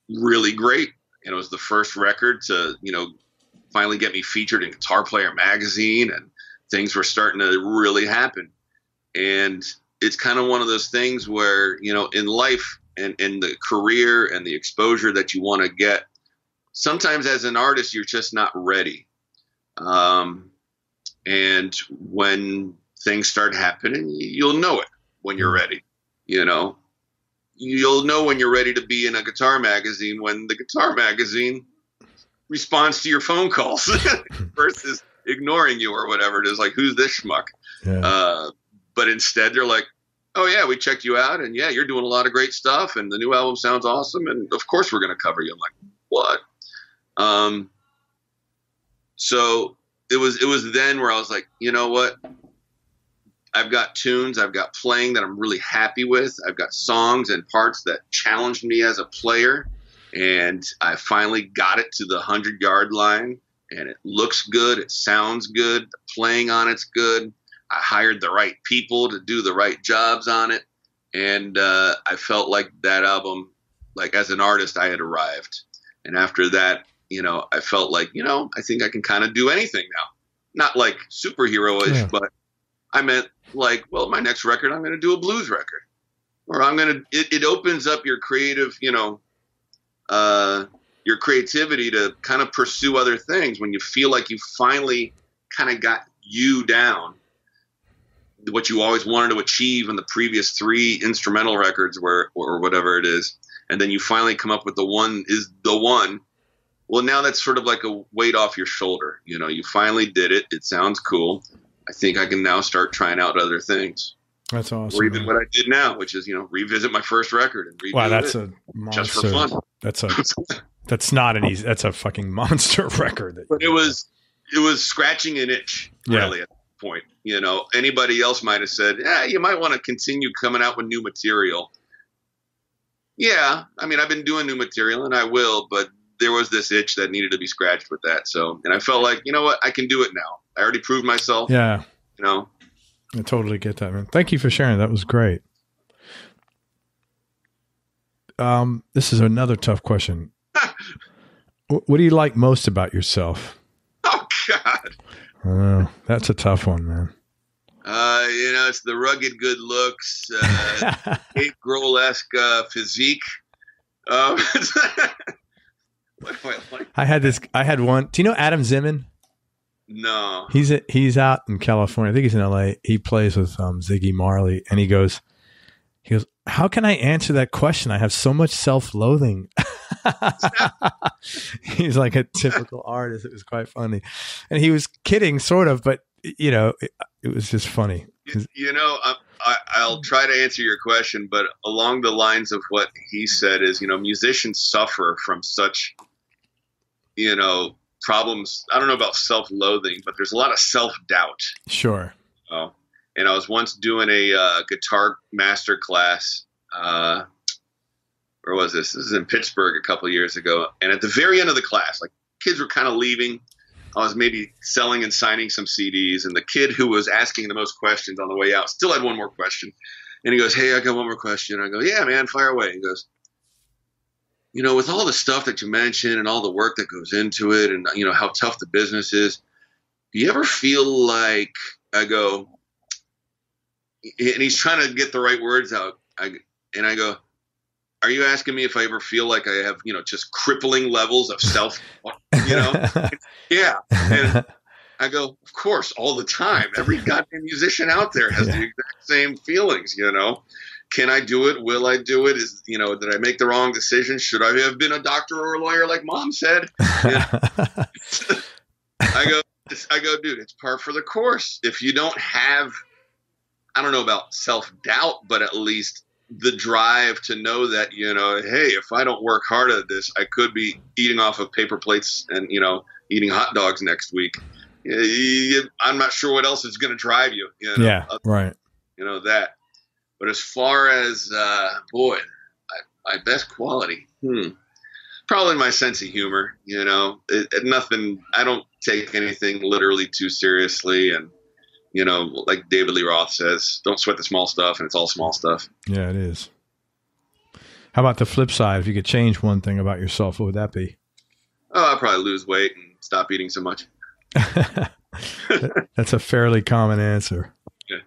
really great. And it was the first record to, finally get me featured in Guitar Player magazine, and things were starting to really happen. And it's kind of one of those things where, in life and in the career and the exposure that you want to get, sometimes as an artist, you're just not ready. And when things start happening, you'll know it when you're ready. You'll know when you're ready to be in a guitar magazine when the guitar magazine responds to your phone calls versus ignoring you or whatever it is. Like, who's this schmuck? Yeah. But instead they're like, oh yeah, we checked you out, and yeah, you're doing a lot of great stuff, and the new album sounds awesome, and of course we're going to cover you. I'm like, what? So it was then where I was like, you know what? I've got tunes, I've got playing that I'm really happy with. I've got songs and parts that challenged me as a player, and I finally got it to the 100-yard line, and it looks good. It sounds good. The playing on it's good. I hired the right people to do the right jobs on it. And I felt like that album, like as an artist, I had arrived. And after that, I felt like, I think I can kind of do anything now. Not like superhero-ish, yeah. But I meant like, well, my next record, I'm going to do a blues record. Or it opens up your creative, your creativity to kind of pursue other things when you feel like you finally kind of got you down. What you always wanted to achieve in the previous 3 instrumental records or whatever it is. And then you finally come up with the one is the one. Well, now that's sort of like a weight off your shoulder. You finally did it. It sounds cool. I think I can now start trying out other things. That's awesome. Or even what I did now, which is, revisit my first record and redo wow, that's it. A monster. Just for fun. That's not an easy, that's a fucking monster record. But it was scratching an itch, really, at that point. Anybody else might have said, you might want to continue coming out with new material. Yeah, I've been doing new material, and I will, but there was this itch that needed to be scratched with that. So, and I felt like, you know what, I can do it now. I already proved myself. Yeah. I totally get that, man. Thank you for sharing. That was great. This is another tough question. What do you like most about yourself? Oh, God. I don't know. That's a tough one, man. It's the rugged good looks, Kate Grohl-esque physique. What do I like? I had one. Do you know Adam Zimmern? No. He's out in California. I think he's in LA. He plays with Ziggy Marley, and he goes, how can I answer that question? I have so much self-loathing. He's like a typical artist. It was quite funny. And he was kidding, sort of, but, it was just funny. I'll try to answer your question, but along the lines of what he said is, musicians suffer from such, problems. I don't know about self-loathing, but there's a lot of self-doubt. Sure. And I was once doing a guitar master class, or where was this? This is in Pittsburgh a couple of years ago. And at the very end of the class, like kids were kind of leaving. I was maybe selling and signing some CDs, and the kid who was asking the most questions on the way out still had one more question. And he goes, "Hey, I got one more question." I go, "Yeah, man, fire away." He goes, with all the stuff that you mentioned and all the work that goes into it and, how tough the business is, do you ever feel like, I go, and he's trying to get the right words out. I go, "Are you asking me if I ever feel like I have, just crippling levels of self, Yeah. And I go, "Of course, all the time. Every goddamn musician out there has the exact same feelings, Can I do it? Will I do it? Did I make the wrong decision? Should I have been a doctor or a lawyer like Mom said?" I go, "Dude, it's par for the course. If you don't have, I don't know about self-doubt, but at least the drive to know that, hey, if I don't work hard at this, I could be eating off of paper plates and, eating hot dogs next week. I'm not sure what else is going to drive you. Yeah, right. That. But as far as, my best quality, probably my sense of humor, nothing, I don't take anything literally too seriously. And, like David Lee Roth says, don't sweat the small stuff, and it's all small stuff. Yeah, it is. How about the flip side? If you could change one thing about yourself, what would that be? Oh, I'll probably lose weight and stop eating so much. That's a fairly common answer. Yeah.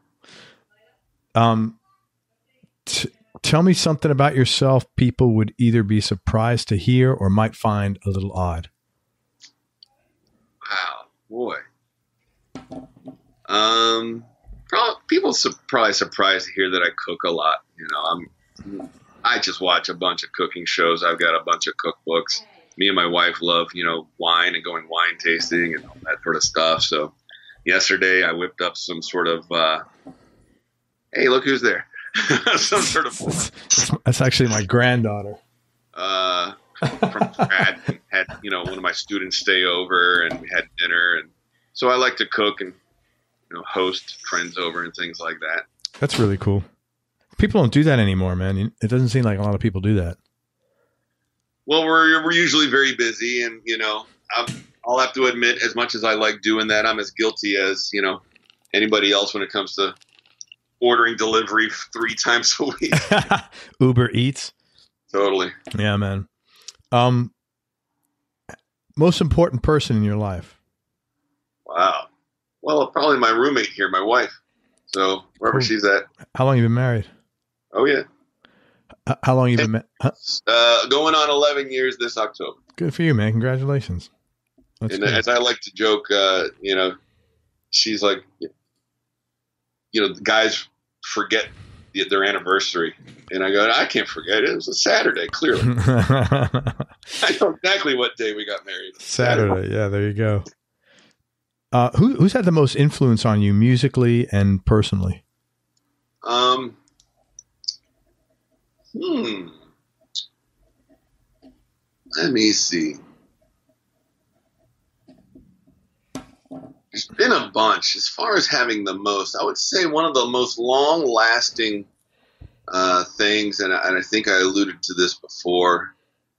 Tell me something about yourself people would either be surprised to hear or might find a little odd. Wow, boy. Probably people probably surprised to hear that I cook a lot. I just watch a bunch of cooking shows. I've got a bunch of cookbooks. Me and my wife love, wine and going wine tasting and all that sort of stuff. So yesterday I whipped up some sort of, hey, look who's there. Some sort of. That's actually my granddaughter. From grad, had, one of my students stay over and we had dinner. And so I like to cook and, host friends over and things like that. That's really cool. People don't do that anymore, man. It doesn't seem like a lot of people do that. Well, we're usually very busy, and I'll have to admit, as much as I like doing that, I'm as guilty as anybody else when it comes to ordering delivery 3 times a week. Uber Eats. Totally. Yeah, man. Most important person in your life? Wow. Well, probably my roommate here, my wife. So wherever she's at. How long have you been married? Oh, yeah. How long have you been married? Going on 11 years this October. Good for you, man. Congratulations. And as I like to joke, she's like, guys forget their anniversary. And I go, I can't forget it. It was a Saturday, clearly. I know exactly what day we got married. Saturday. Yeah, there you go. Who's had the most influence on you musically and personally? Let me see. There's been a bunch. As far as having the most, I would say one of the most long-lasting things, and I think I alluded to this before,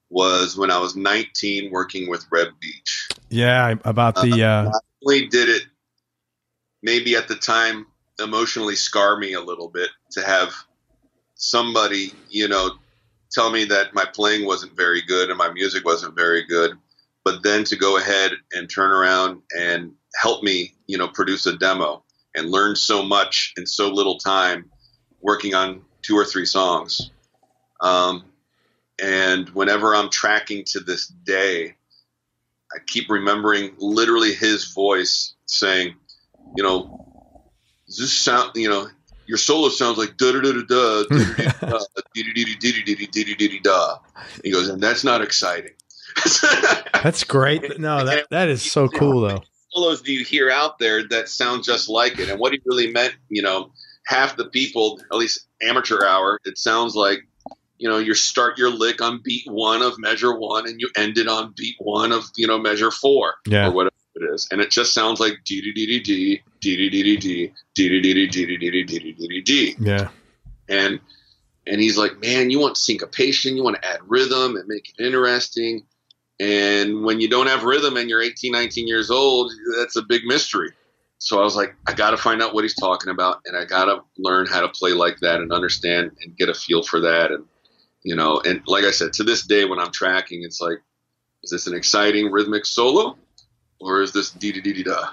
was when I was 19 working with Reb Beach. Yeah, about the... I only did it maybe at the time emotionally scar me a little bit to have somebody, tell me that my playing wasn't very good and my music wasn't very good, but then to go ahead and turn around and help me, produce a demo and learn so much in so little time working on 2 or 3 songs. And whenever I'm tracking to this day, I keep remembering literally his voice saying, does this sound, your solo sounds like da da da da da da da da. He goes, and that's not exciting. That's great. No, that is so cool though. Solos do you hear out there that sound just like it? And what he really meant, half the people, at least amateur hour, it sounds like, you start your lick on beat 1 of measure 1 and you end it on beat 1 of, measure 4 or whatever it is. And it just sounds like D D D D D D D D D D D D D D D D D D D. Yeah. And And he's like, man, you want syncopation, you want to add rhythm and make it interesting. And when you don't have rhythm and you're 18, 19 years old, that's a big mystery. So I was like, I got to find out what he's talking about, and I got to learn how to play like that and understand and get a feel for that. And, and like I said, to this day when I'm tracking, it's like, is this an exciting rhythmic solo or is this dee-dee-dee-dee-da?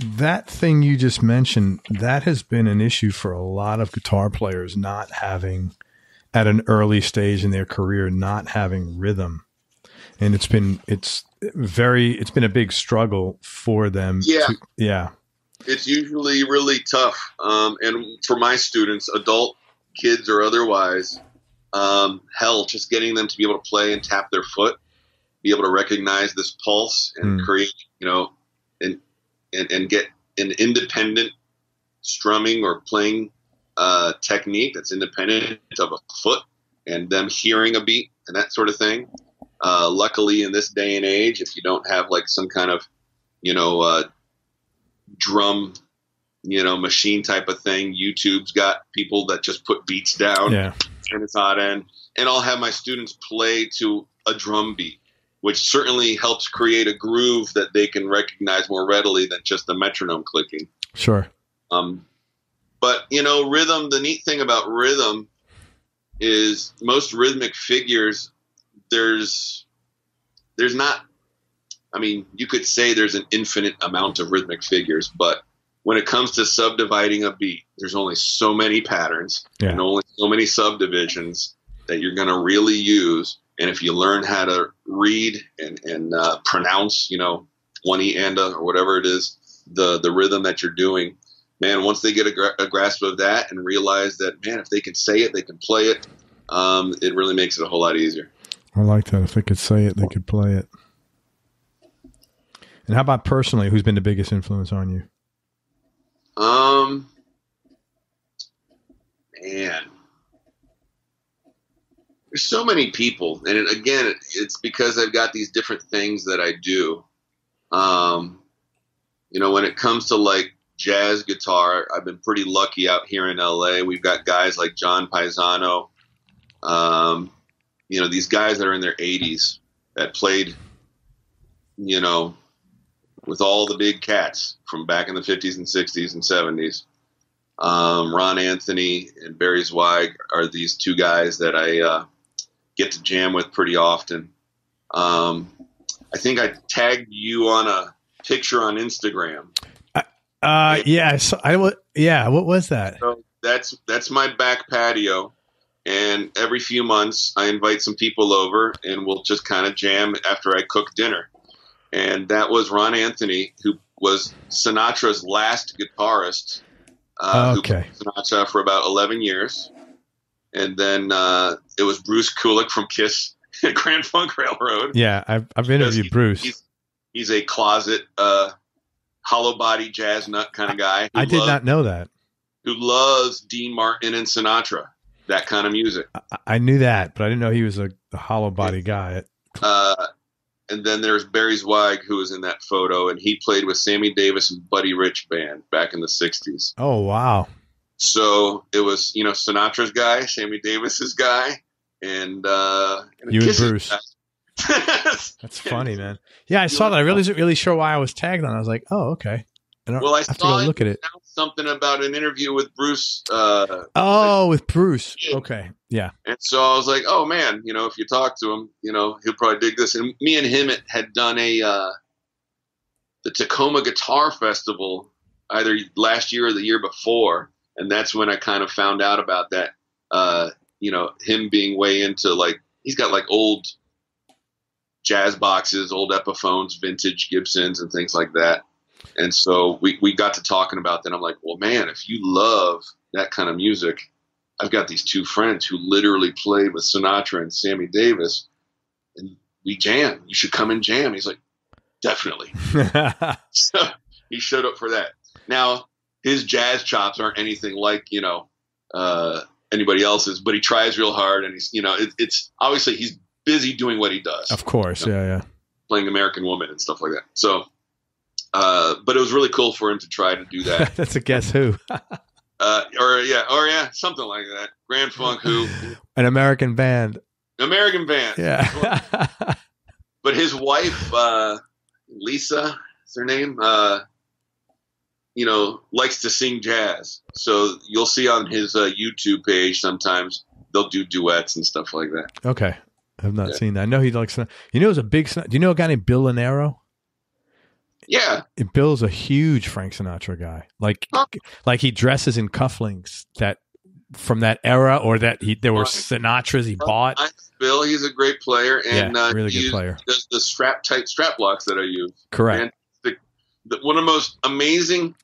That thing you just mentioned, that has been an issue for a lot of guitar players not having, at an early stage in their career, not having rhythm. And it's been a big struggle for them. Yeah. It's usually really tough. And for my students, adult kids or otherwise, just getting them to be able to play and tap their foot, be able to recognize this pulse and create, and get an independent strumming or playing technique that's independent of a foot and them hearing a beat and that sort of thing. Luckily, in this day and age, if you don't have like some kind of, drum, machine type of thing, YouTube's got people that just put beats down and it's odd end. And I'll have my students play to a drum beat, which certainly helps create a groove that they can recognize more readily than just the metronome clicking. Sure. But, rhythm, the neat thing about rhythm is most rhythmic figures, there's not, you could say there's an infinite amount of rhythmic figures, but when it comes to subdividing a beat, there's only so many patterns and only so many subdivisions that you're going to really use. And if you learn how to read and pronounce, one E anda or whatever it is, the rhythm that you're doing, man, once they get a grasp of that and realize that, man, if they can say it, they can play it, it really makes it a whole lot easier. I like that. If they could say it, they could play it. And how about personally, who's been the biggest influence on you? Man, there's so many people, and again, it's because I've got these different things that I do. When it comes to like jazz guitar, I've been pretty lucky out here in LA. We've got guys like John Paisano, these guys that are in their 80s that played, with all the big cats from back in the 50s and 60s and 70s. Ron Anthony and Barry Zweig are these two guys that I get to jam with pretty often. I think I tagged you on a picture on Instagram. What was that? So that's my back patio. And every few months I invite some people over and we'll just kind of jam after I cook dinner. And that was Ron Anthony, who was Sinatra's last guitarist, who played Sinatra for about 11 years. And then it was Bruce Kulick from Kiss at Grand Funk Railroad. Yeah, I've interviewed Bruce. He's a closet hollow body jazz nut kind of guy. I did not know that. Who loves Dean Martin and Sinatra, that kind of music. I knew that, but I didn't know he was a hollow body guy. And then there's Barry Zweig, who was in that photo, and he played with Sammy Davis and Buddy Rich Band back in the 60s. Oh, wow. So it was, Sinatra's guy, Sammy Davis's guy, and you and Bruce. That's funny, man. Yeah, I saw that. I wasn't really sure why I was tagged on. I was like, oh, okay. And I have to saw go look at it. Something about an interview with Bruce. With Bruce. Okay, yeah. And so I was like, oh man, if you talk to him, he'll probably dig this. And me and him had done the Tacoma Guitar Festival either last year or the year before, and that's when I kind of found out about that. Him being way into he's got old jazz boxes, old Epiphones, vintage Gibsons, and things like that. And so we got to talking about that. I'm like, well, man, if you love that kind of music, I've got these two friends who literally played with Sinatra and Sammy Davis, and we jam. You should come and jam. He's like, definitely. So he showed up for that. Now, his jazz chops aren't anything like, anybody else's, but he tries real hard, and he's, it's obviously he's busy doing what he does. Of course. Yeah. Playing American Woman and stuff like that. So, but it was really cool for him to try to do that. That's a guess who. something like that. Grand Funk, who an American band. Yeah. But his wife, Lisa, is her name, likes to sing jazz. So you'll see on his YouTube page sometimes they'll do duets and stuff like that. Okay. I've not seen that. I know he likes, there's a big, do you know a guy named Bill Lanero? Yeah. Bill's a huge Frank Sinatra guy. Like he dresses in cufflinks that from that era, or that there were Sinatras he bought. Bill, he's a great player, and really good player. Does the strap blocks that I use. Correct. And one of the most amazing,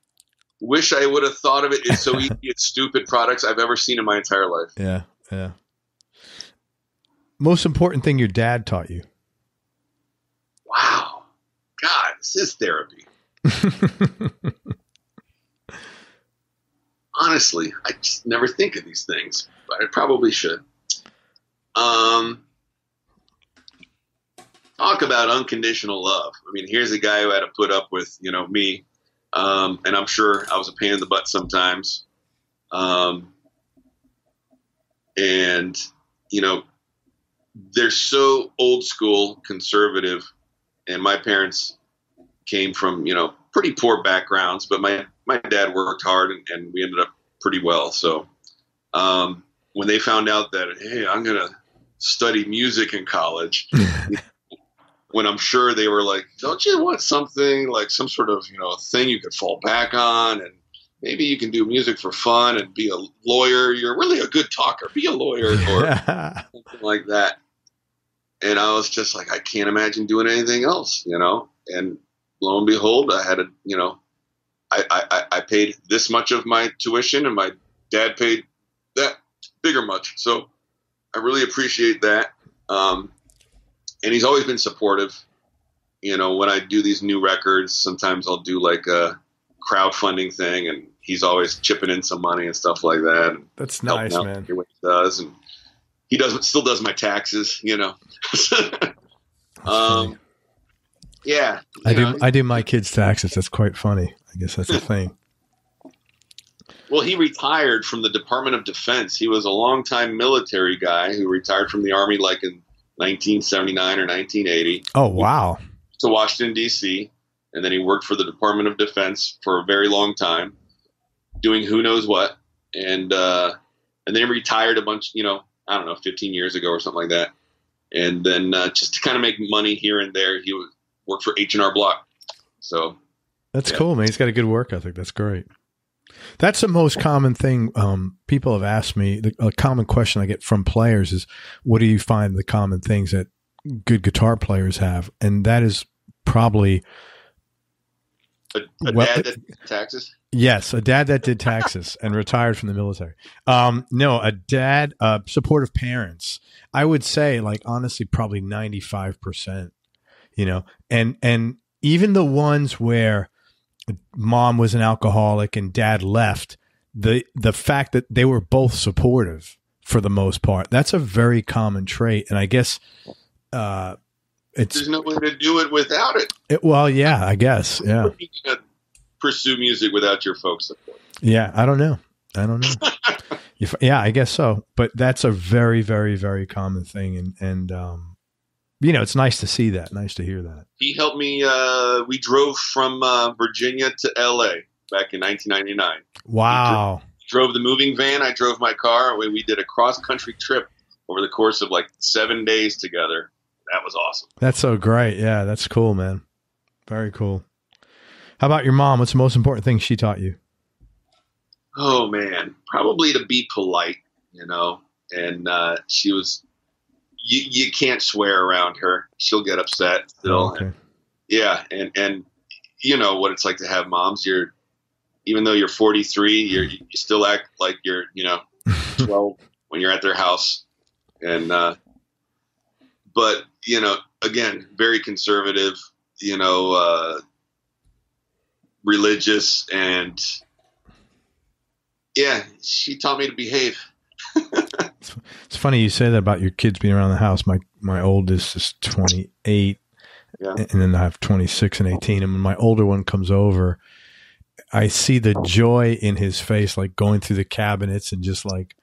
wish I would have thought of it, is so easy and stupid products I've ever seen in my entire life. Yeah, yeah. Most important thing your dad taught you? Wow. God, this is therapy. Honestly, I just never think of these things, but I probably should. Talk about unconditional love. I mean, here's a guy who had to put up with, me. And I'm sure I was a pain in the butt sometimes. They're so old school, conservative, and my parents came from, pretty poor backgrounds, but my dad worked hard and we ended up pretty well. So, when they found out that, hey, I'm going to study music in college, when I'm sure they were like, don't you want something like some sort of, thing you could fall back on, and maybe you can do music for fun and be a lawyer. You're really a good talker. Be a lawyer or something like that. And I was just like, I can't imagine doing anything else, and lo and behold, I had I paid this much of my tuition, and my dad paid that bigger much. So I really appreciate that. And he's always been supportive. When I do these new records, sometimes I'll do like a crowdfunding thing, and he's always chipping in some money and stuff like that. And that's nice, man. What he does, and he still does my taxes, Yeah. I do my kids' taxes. That's quite funny. I guess that's the thing. Well, he retired from the Department of Defense. He was a longtime military guy who retired from the Army like in 1979 or 1980. Oh, wow. To Washington, D.C., and then he worked for the Department of Defense for a very long time, doing who knows what. And then he retired a bunch, 15 years ago or something like that. And then just to kind of make money here and there, he would work for H&R Block. So that's cool, man. He's got a good work ethic. That's great. That's the most common thing people have asked me. A common question I get from players is, what do you find the common things that good guitar players have? And that is probably a dad that did taxes. Yes, a dad that did taxes and retired from the military. No, a dad, supportive parents. I would say, like, honestly, probably 95%. And even the ones where mom was an alcoholic and dad left, the fact that they were both supportive for the most part, that's a very common trait. And I guess there's no way to do it without it. Well, yeah, I guess. Yeah. You can pursue music without your folks' support. Yeah, I don't know. Yeah, I guess so. But that's a very, very, very common thing. And it's nice to see that. Nice to hear that. He helped me. We drove from Virginia to L.A. back in 1999. Wow. He drove the moving van. I drove my car. We did a cross-country trip over the course of like 7 days together. That was awesome. That's so great. Yeah, that's cool, man. Very cool. How about your mom? What's the most important thing she taught you? Oh, man. Probably to be polite, and she was... You can't swear around her. She'll get upset still. Okay. And you know what it's like to have moms. Even though you're 43, you still act like you're 12 when you're at their house. And but again, very conservative, religious, and she taught me to behave. It's funny you say that about your kids being around the house. My oldest is 28, and then I have 26 and 18. And when my older one comes over, I see the joy in his face, like going through the cabinets and just like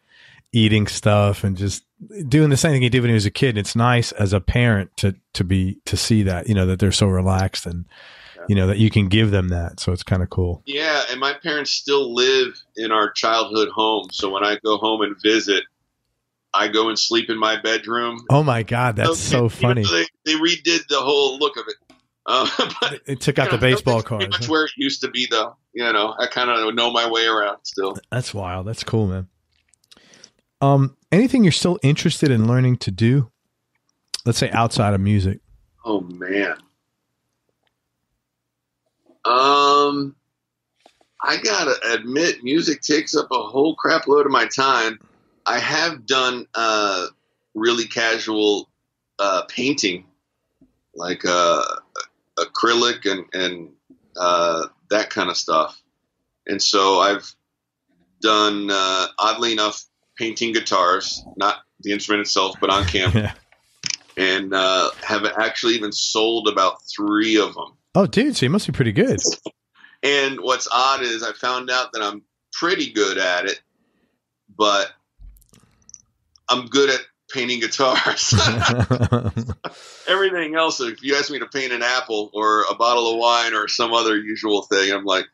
eating stuff and just doing the same thing he did when he was a kid. It's nice as a parent to see that, that they're so relaxed and, that you can give them that. So it's kind of cool. Yeah. And my parents still live in our childhood home. So when I go home and visit, I go and sleep in my bedroom. Oh my God. That's so funny. They redid the whole look of it. But it took out the baseball cards. That's where it used to be, though. I kind of know my way around still. That's wild. That's cool, man. Anything you're still interested in learning to do? Let's say outside of music. Oh man. I gotta admit, music takes up a whole crap load of my time. I have done really casual painting, like acrylic and that kind of stuff. And so I've done, oddly enough, painting guitars, not the instrument itself, but on camera. And have actually even sold about 3 of them. Oh, dude, so you must be pretty good. And what's odd is I found out that I'm pretty good at it, but I'm good at painting guitars. Everything else, if you ask me to paint an apple or a bottle of wine or some other usual thing, I'm like,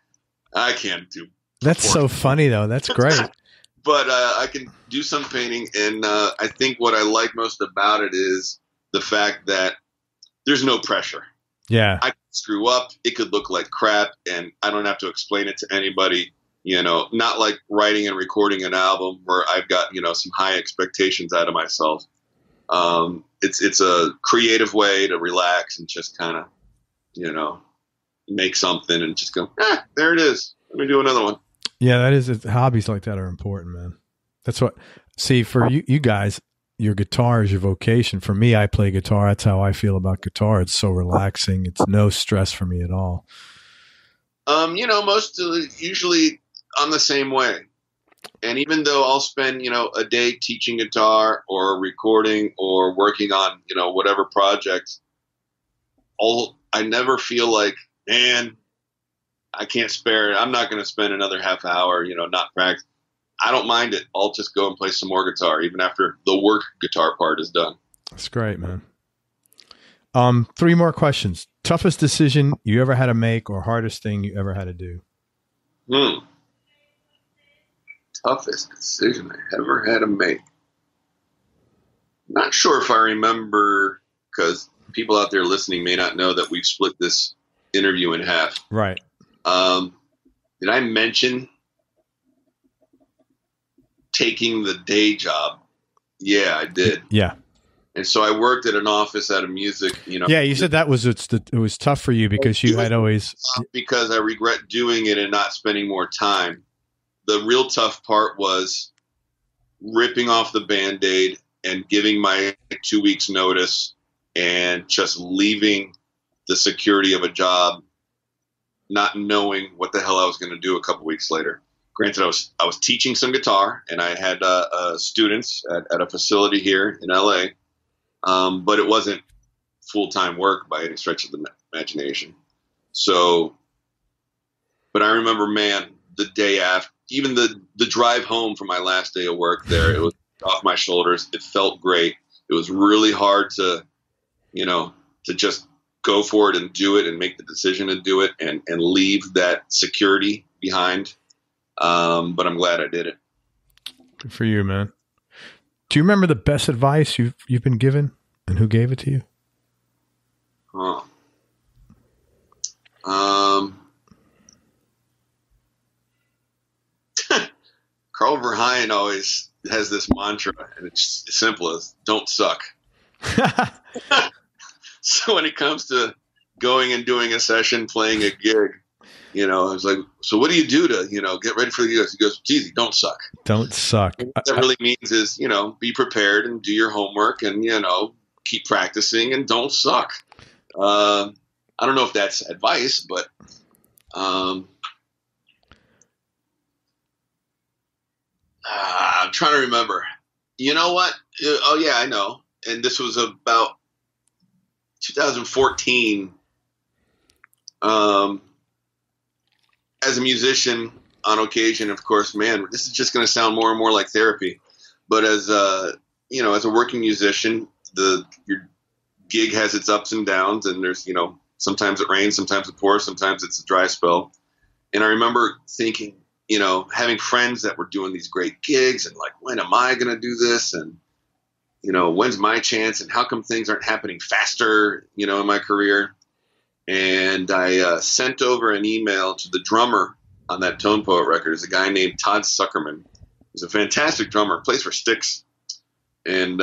I can't do. That's so funny, though. That's great. But I can do some painting, and I think what I like most about it is the fact that there's no pressure. Yeah. I could screw up. It could look like crap, and I don't have to explain it to anybody. Not like writing and recording an album where I've got, some high expectations out of myself. It's a creative way to relax and just kind of, make something and just go, there it is. Let me do another one. Yeah, that is. Hobbies like that are important, man. That's what. See, for you guys, your guitar is your vocation. For me, I play guitar. That's how I feel about guitar. It's so relaxing. It's no stress for me at all. Usually I'm the same way. And even though I'll spend, a day teaching guitar or recording or working on, whatever project, I never feel like, man, I can't spare it. I'm not going to spend another half hour, not practice. I don't mind it. I'll just go and play some more guitar, even after the work guitar part is done. That's great, man. 3 more questions. Toughest decision you ever had to make or hardest thing you ever had to do? Toughest decision I ever had to make. Not sure if I remember, because people out there listening may not know that we've split this interview in half. Right. Did I mention taking the day job? Yeah, I did. Yeah. And so I worked at an office out of music, Yeah, you said that was it was tough for you because you had always because I regret doing it and not spending more time. The real tough part was ripping off the Band-Aid and giving my 2 weeks notice and just leaving the security of a job, not knowing what the hell I was going to do a couple weeks later. Granted, I was teaching some guitar, and I had students at a facility here in LA, but it wasn't full-time work by any stretch of the imagination. So, but I remember, man, the day after, even the drive home from my last day of work there, it was off my shoulders. It felt great. It was really hard to just go for it and do it and make the decision to do it and leave that security behind. But I'm glad I did it. Good for you, man. Do you remember the best advice you've been given and who gave it to you? Carl Verheyen always has this mantra, and it's simple as don't suck. So when it comes to going and doing a session, playing a gig, I was like, so what do you do to, get ready for the gigs? He goes, it's easy. Don't suck. Don't suck. And what that really means is, be prepared and do your homework and, keep practicing and don't suck. I don't know if that's advice, but, I'm trying to remember. You know what? Oh yeah, I know. And this was about 2014. as a musician on occasion, of course, man, this is just going to sound more and more like therapy. But as as a working musician, your gig has its ups and downs, and there's, sometimes it rains, sometimes it pours, sometimes it's a dry spell. And I remember thinking, having friends that were doing these great gigs and like, when am I going to do this? And, when's my chance? And how come things aren't happening faster, in my career? And I sent over an email to the drummer on that Tone Poet record. Is a guy named Todd Suckerman. He's a fantastic drummer, plays for Styx. And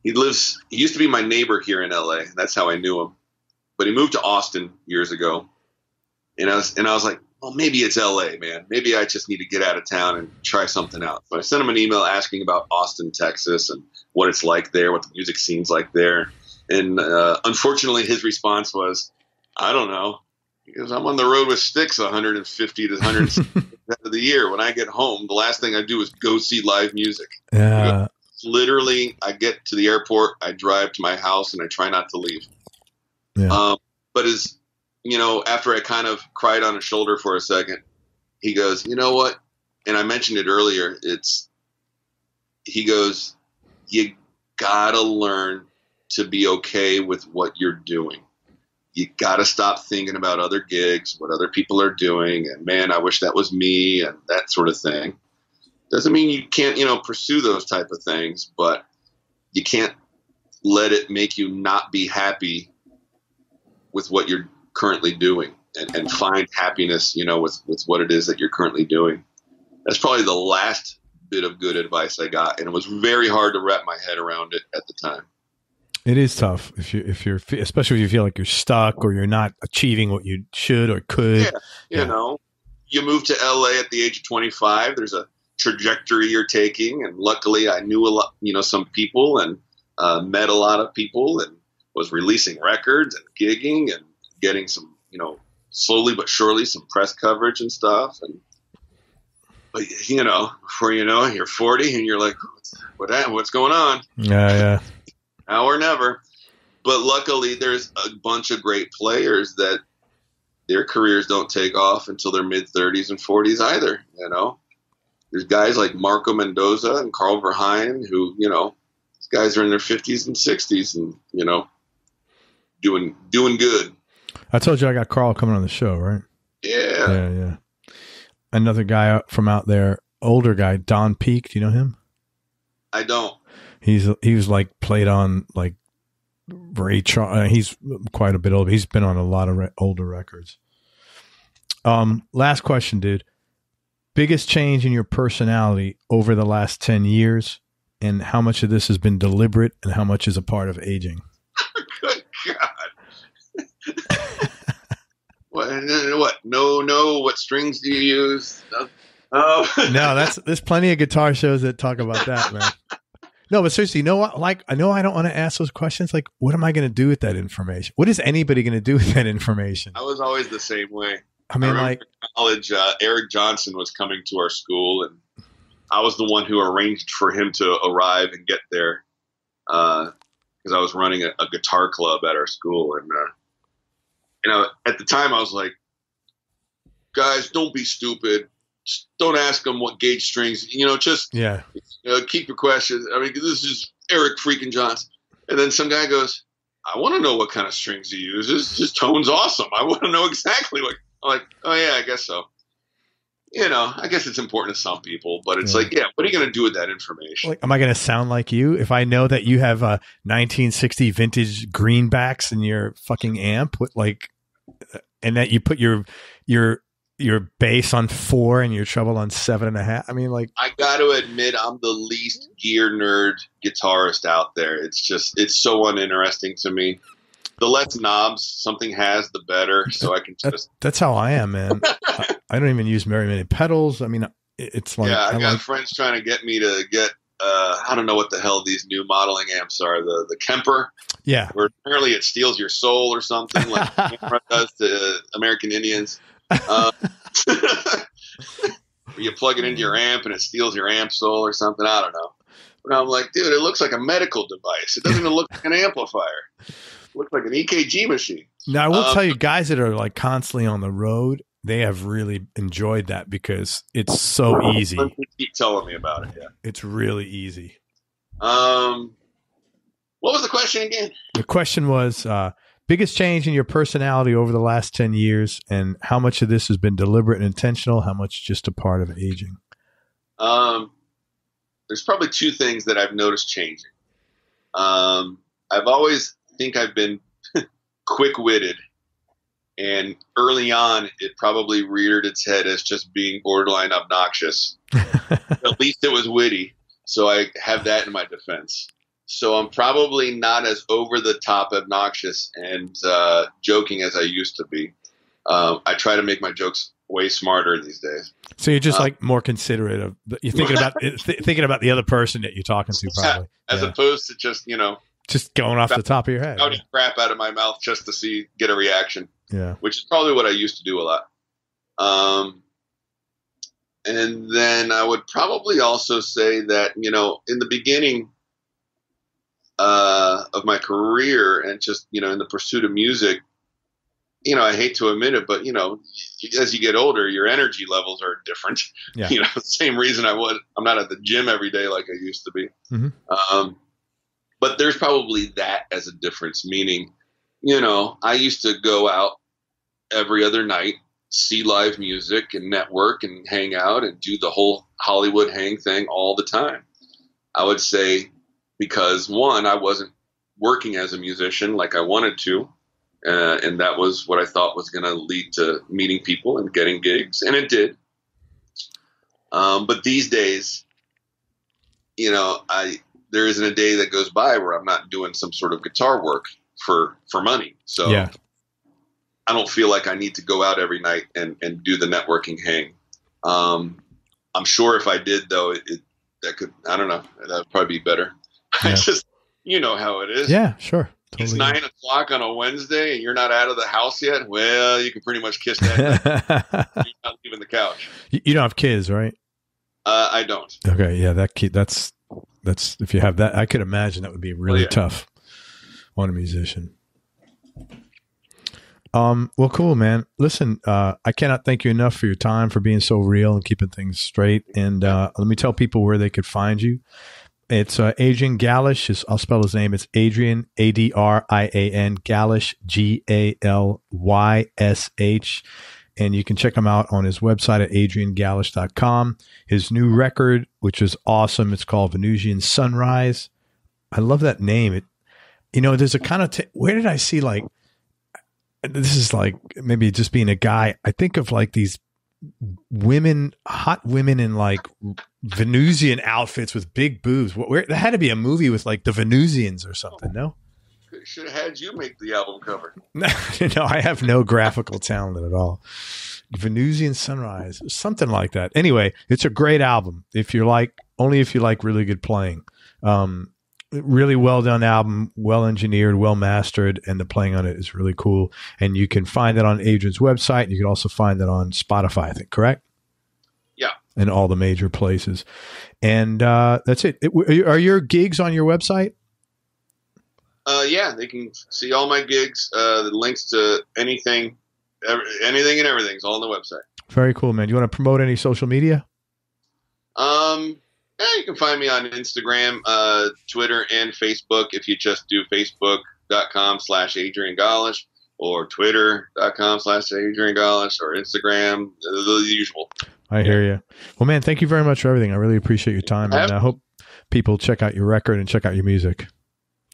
he used to be my neighbor here in LA. That's how I knew him. But he moved to Austin years ago. And I was like, well, maybe it's LA, man. Maybe I just need to get out of town and try something out. So I sent him an email asking about Austin, Texas, and what it's like there, what the music scene's like there. And unfortunately, his response was, I don't know, because I'm on the road with Styx 150 to 160 of the year. When I get home, the last thing I do is go see live music. Yeah. Literally, I get to the airport, I drive to my house, and I try not to leave. Yeah. But as after I kind of cried on his shoulder for a second, he goes, you know what? And I mentioned it earlier. He goes, you gotta learn to be okay with what you're doing. You gotta stop thinking about other gigs, what other people are doing, and man, I wish that was me, and that sort of thing. Doesn't mean you can't, pursue those type of things, but you can't let it make you not be happy with what you're currently doing, and find happiness, with what it is that you're currently doing. That's probably the last bit of good advice I got, and it was very hard to wrap my head around it at the time. It is tough if you're especially if you feel like you're stuck or you're not achieving what you should or could. Yeah, you move to LA at the age of 25. There's a trajectory you're taking, and luckily I knew a lot, some people, and met a lot of people, and was releasing records and gigging and getting some, slowly but surely some press coverage and stuff. But before you know it, you're 40 and you're like, what's going on? Yeah. Now or never. But luckily there's a bunch of great players that their careers don't take off until their mid 30s and 40s either. There's guys like Marco Mendoza and Carl Verheyen who, these guys are in their 50s and 60s and, doing good. I told you I got Carl coming on the show, right? Yeah. Another guy from out there, older guy, Don Peake. Do you know him? I don't. He was like played on like Ray Charles. He's quite a bit older. He's been on a lot of older records. Last question, dude. Biggest change in your personality over the last 10 years, and how much of this has been deliberate and how much is a part of aging? Good God. What? No. What strings do you use? No, there's plenty of guitar shows that talk about that, man. No, but seriously, you know what? Like, I know I don't want to ask those questions. Like, what am I going to do with that information? What is anybody going to do with that information? I was always the same way. I mean, in college, Eric Johnson was coming to our school, and I was the one who arranged for him to arrive and get there because I was running a guitar club at our school. And, at the time I was like, guys, don't be stupid. Just don't ask them what gauge strings, just keep your questions. I mean, this is Eric freaking Johnson. And then some guy goes, I want to know what kind of strings he uses. His tone's awesome. I want to know exactly what. I'm like, oh yeah, I guess so. I guess it's important to some people, but it's like, what are you going to do with that information? Like, am I going to sound like you if I know that you have a 1960 vintage greenbacks in your fucking amp and that you put your bass on 4 and your treble on 7.5? I mean, like, I got to admit, I'm the least gear nerd guitarist out there. It's so uninteresting to me. The less knobs something has, the better. So I can that's how I am, man. I don't even use very many pedals. I mean, it's like, I got friends trying to get me to get, I don't know what the hell these new modeling amps are. The Kemper. Yeah. Where apparently it steals your soul or something like Kemper does to American Indians. You plug it into your amp and it steals your amp soul or something. I don't know. But I'm like, dude, it looks like a medical device. It doesn't even look like an amplifier. It looks like an EKG machine. Now, I will tell you, guys that are like constantly on the road, they have really enjoyed that because it's so easy. Keep telling me about it. Yeah, it's really easy. What was the question again? The question was biggest change in your personality over the last 10 years, and how much of this has been deliberate and intentional, how much just a part of aging? There's probably two things that I've noticed changing. I've always think I've been quick-witted, and early on it probably reared its head as just being borderline obnoxious. At least it was witty, so I have that in my defense. So I'm probably not as over-the-top obnoxious and joking as I used to be. I try to make my jokes way smarter these days. So you're just like more considerate of you're thinking about the other person that you're talking to, probably, as opposed to just just going off the top of your head, shouting crap out of my mouth just to get a reaction. Yeah, which is probably what I used to do a lot. And then I would probably also say that in the beginning of my career and just in the pursuit of music, I hate to admit it, but as you get older, your energy levels are different. Yeah. Same reason I'm not at the gym every day like I used to be. Mm-hmm. But there's probably that as a difference, meaning, I used to go out every other night, see live music and network and hang out and do the whole Hollywood hang thing all the time. I would say because one, I wasn't working as a musician like I wanted to. And that was what I thought was going to lead to meeting people and getting gigs. And it did. But these days, there isn't a day that goes by where I'm not doing some sort of guitar work for money. So yeah. I don't feel like I need to go out every night and do the networking hang. I'm sure if I did, though, I don't know, that would probably be better. Yeah. I just, how it is. Yeah, sure. Totally. It's 9 o'clock on a Wednesday and you're not out of the house yet. Well, you can pretty much kiss that. You're not leaving the couch. You don't have kids, right? I don't. Okay. Yeah. That's if you have that, I could imagine that would be really tough on a musician. Well, cool, man. Listen, I cannot thank you enough for your time, for being so real and keeping things straight. And let me tell people where they could find you. It's Adrian Galysh. I'll spell his name. It's Adrian, Adrian, Galysh, Galysh. And you can check him out on his website at adriangalysh.com. His new record, which is awesome, it's called Venusian Sunrise. I love that name. There's a kind of where did I see this is like maybe just being a guy. I think of like these hot women in like Venusian outfits with big boobs. There had to be a movie with like the Venusians or something. No, should have had you make the album cover. No, I have no graphical talent at all. Venusian Sunrise, something like that. Anyway, it's a great album. If you like really good playing. Really well done album, well engineered, well mastered, and the playing on it is really cool. And you can find that on Adrian's website. And you can also find that on Spotify, I think, correct? Yeah. And all the major places. And that's it. Are your gigs on your website? Yeah, they can see all my gigs. The links to anything and everything is all on the website. Very cool, man. Do you want to promote any social media? Yeah, you can find me on Instagram, Twitter, and Facebook. If you just do facebook.com/Adrian Galysh or twitter.com/Adrian Galysh or Instagram, the usual. I hear you. Well, man, thank you very much for everything. I really appreciate your time. And I hope people check out your record and check out your music.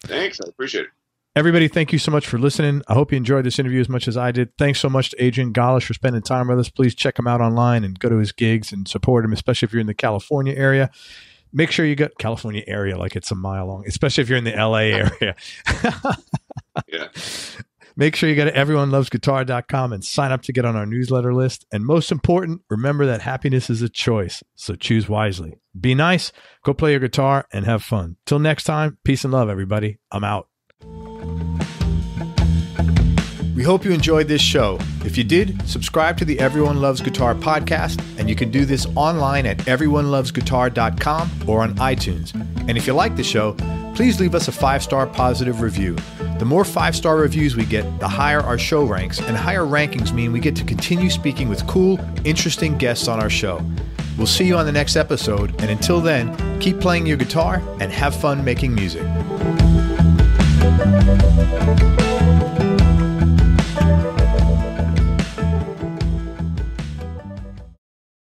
Thanks. I appreciate it. Everybody, thank you so much for listening. I hope you enjoyed this interview as much as I did. Thanks so much to Adrian Galysh for spending time with us. Please check him out online and go to his gigs and support him, especially if you're in the California area. Make sure you get California area like it's a mile long, especially if you're in the LA area. Yeah. Make sure you go to everyonelovesguitar.com and sign up to get on our newsletter list. And most important, remember that happiness is a choice. So choose wisely. Be nice, go play your guitar, and have fun. Till next time, peace and love, everybody. I'm out. We hope you enjoyed this show. If you did, subscribe to the Everyone Loves Guitar podcast, and you can do this online at everyonelovesguitar.com or on iTunes. And if you like the show, please leave us a 5-star positive review. The more 5-star reviews we get, the higher our show ranks, and higher rankings mean we get to continue speaking with cool, interesting guests on our show. We'll see you on the next episode, and until then, keep playing your guitar and have fun making music.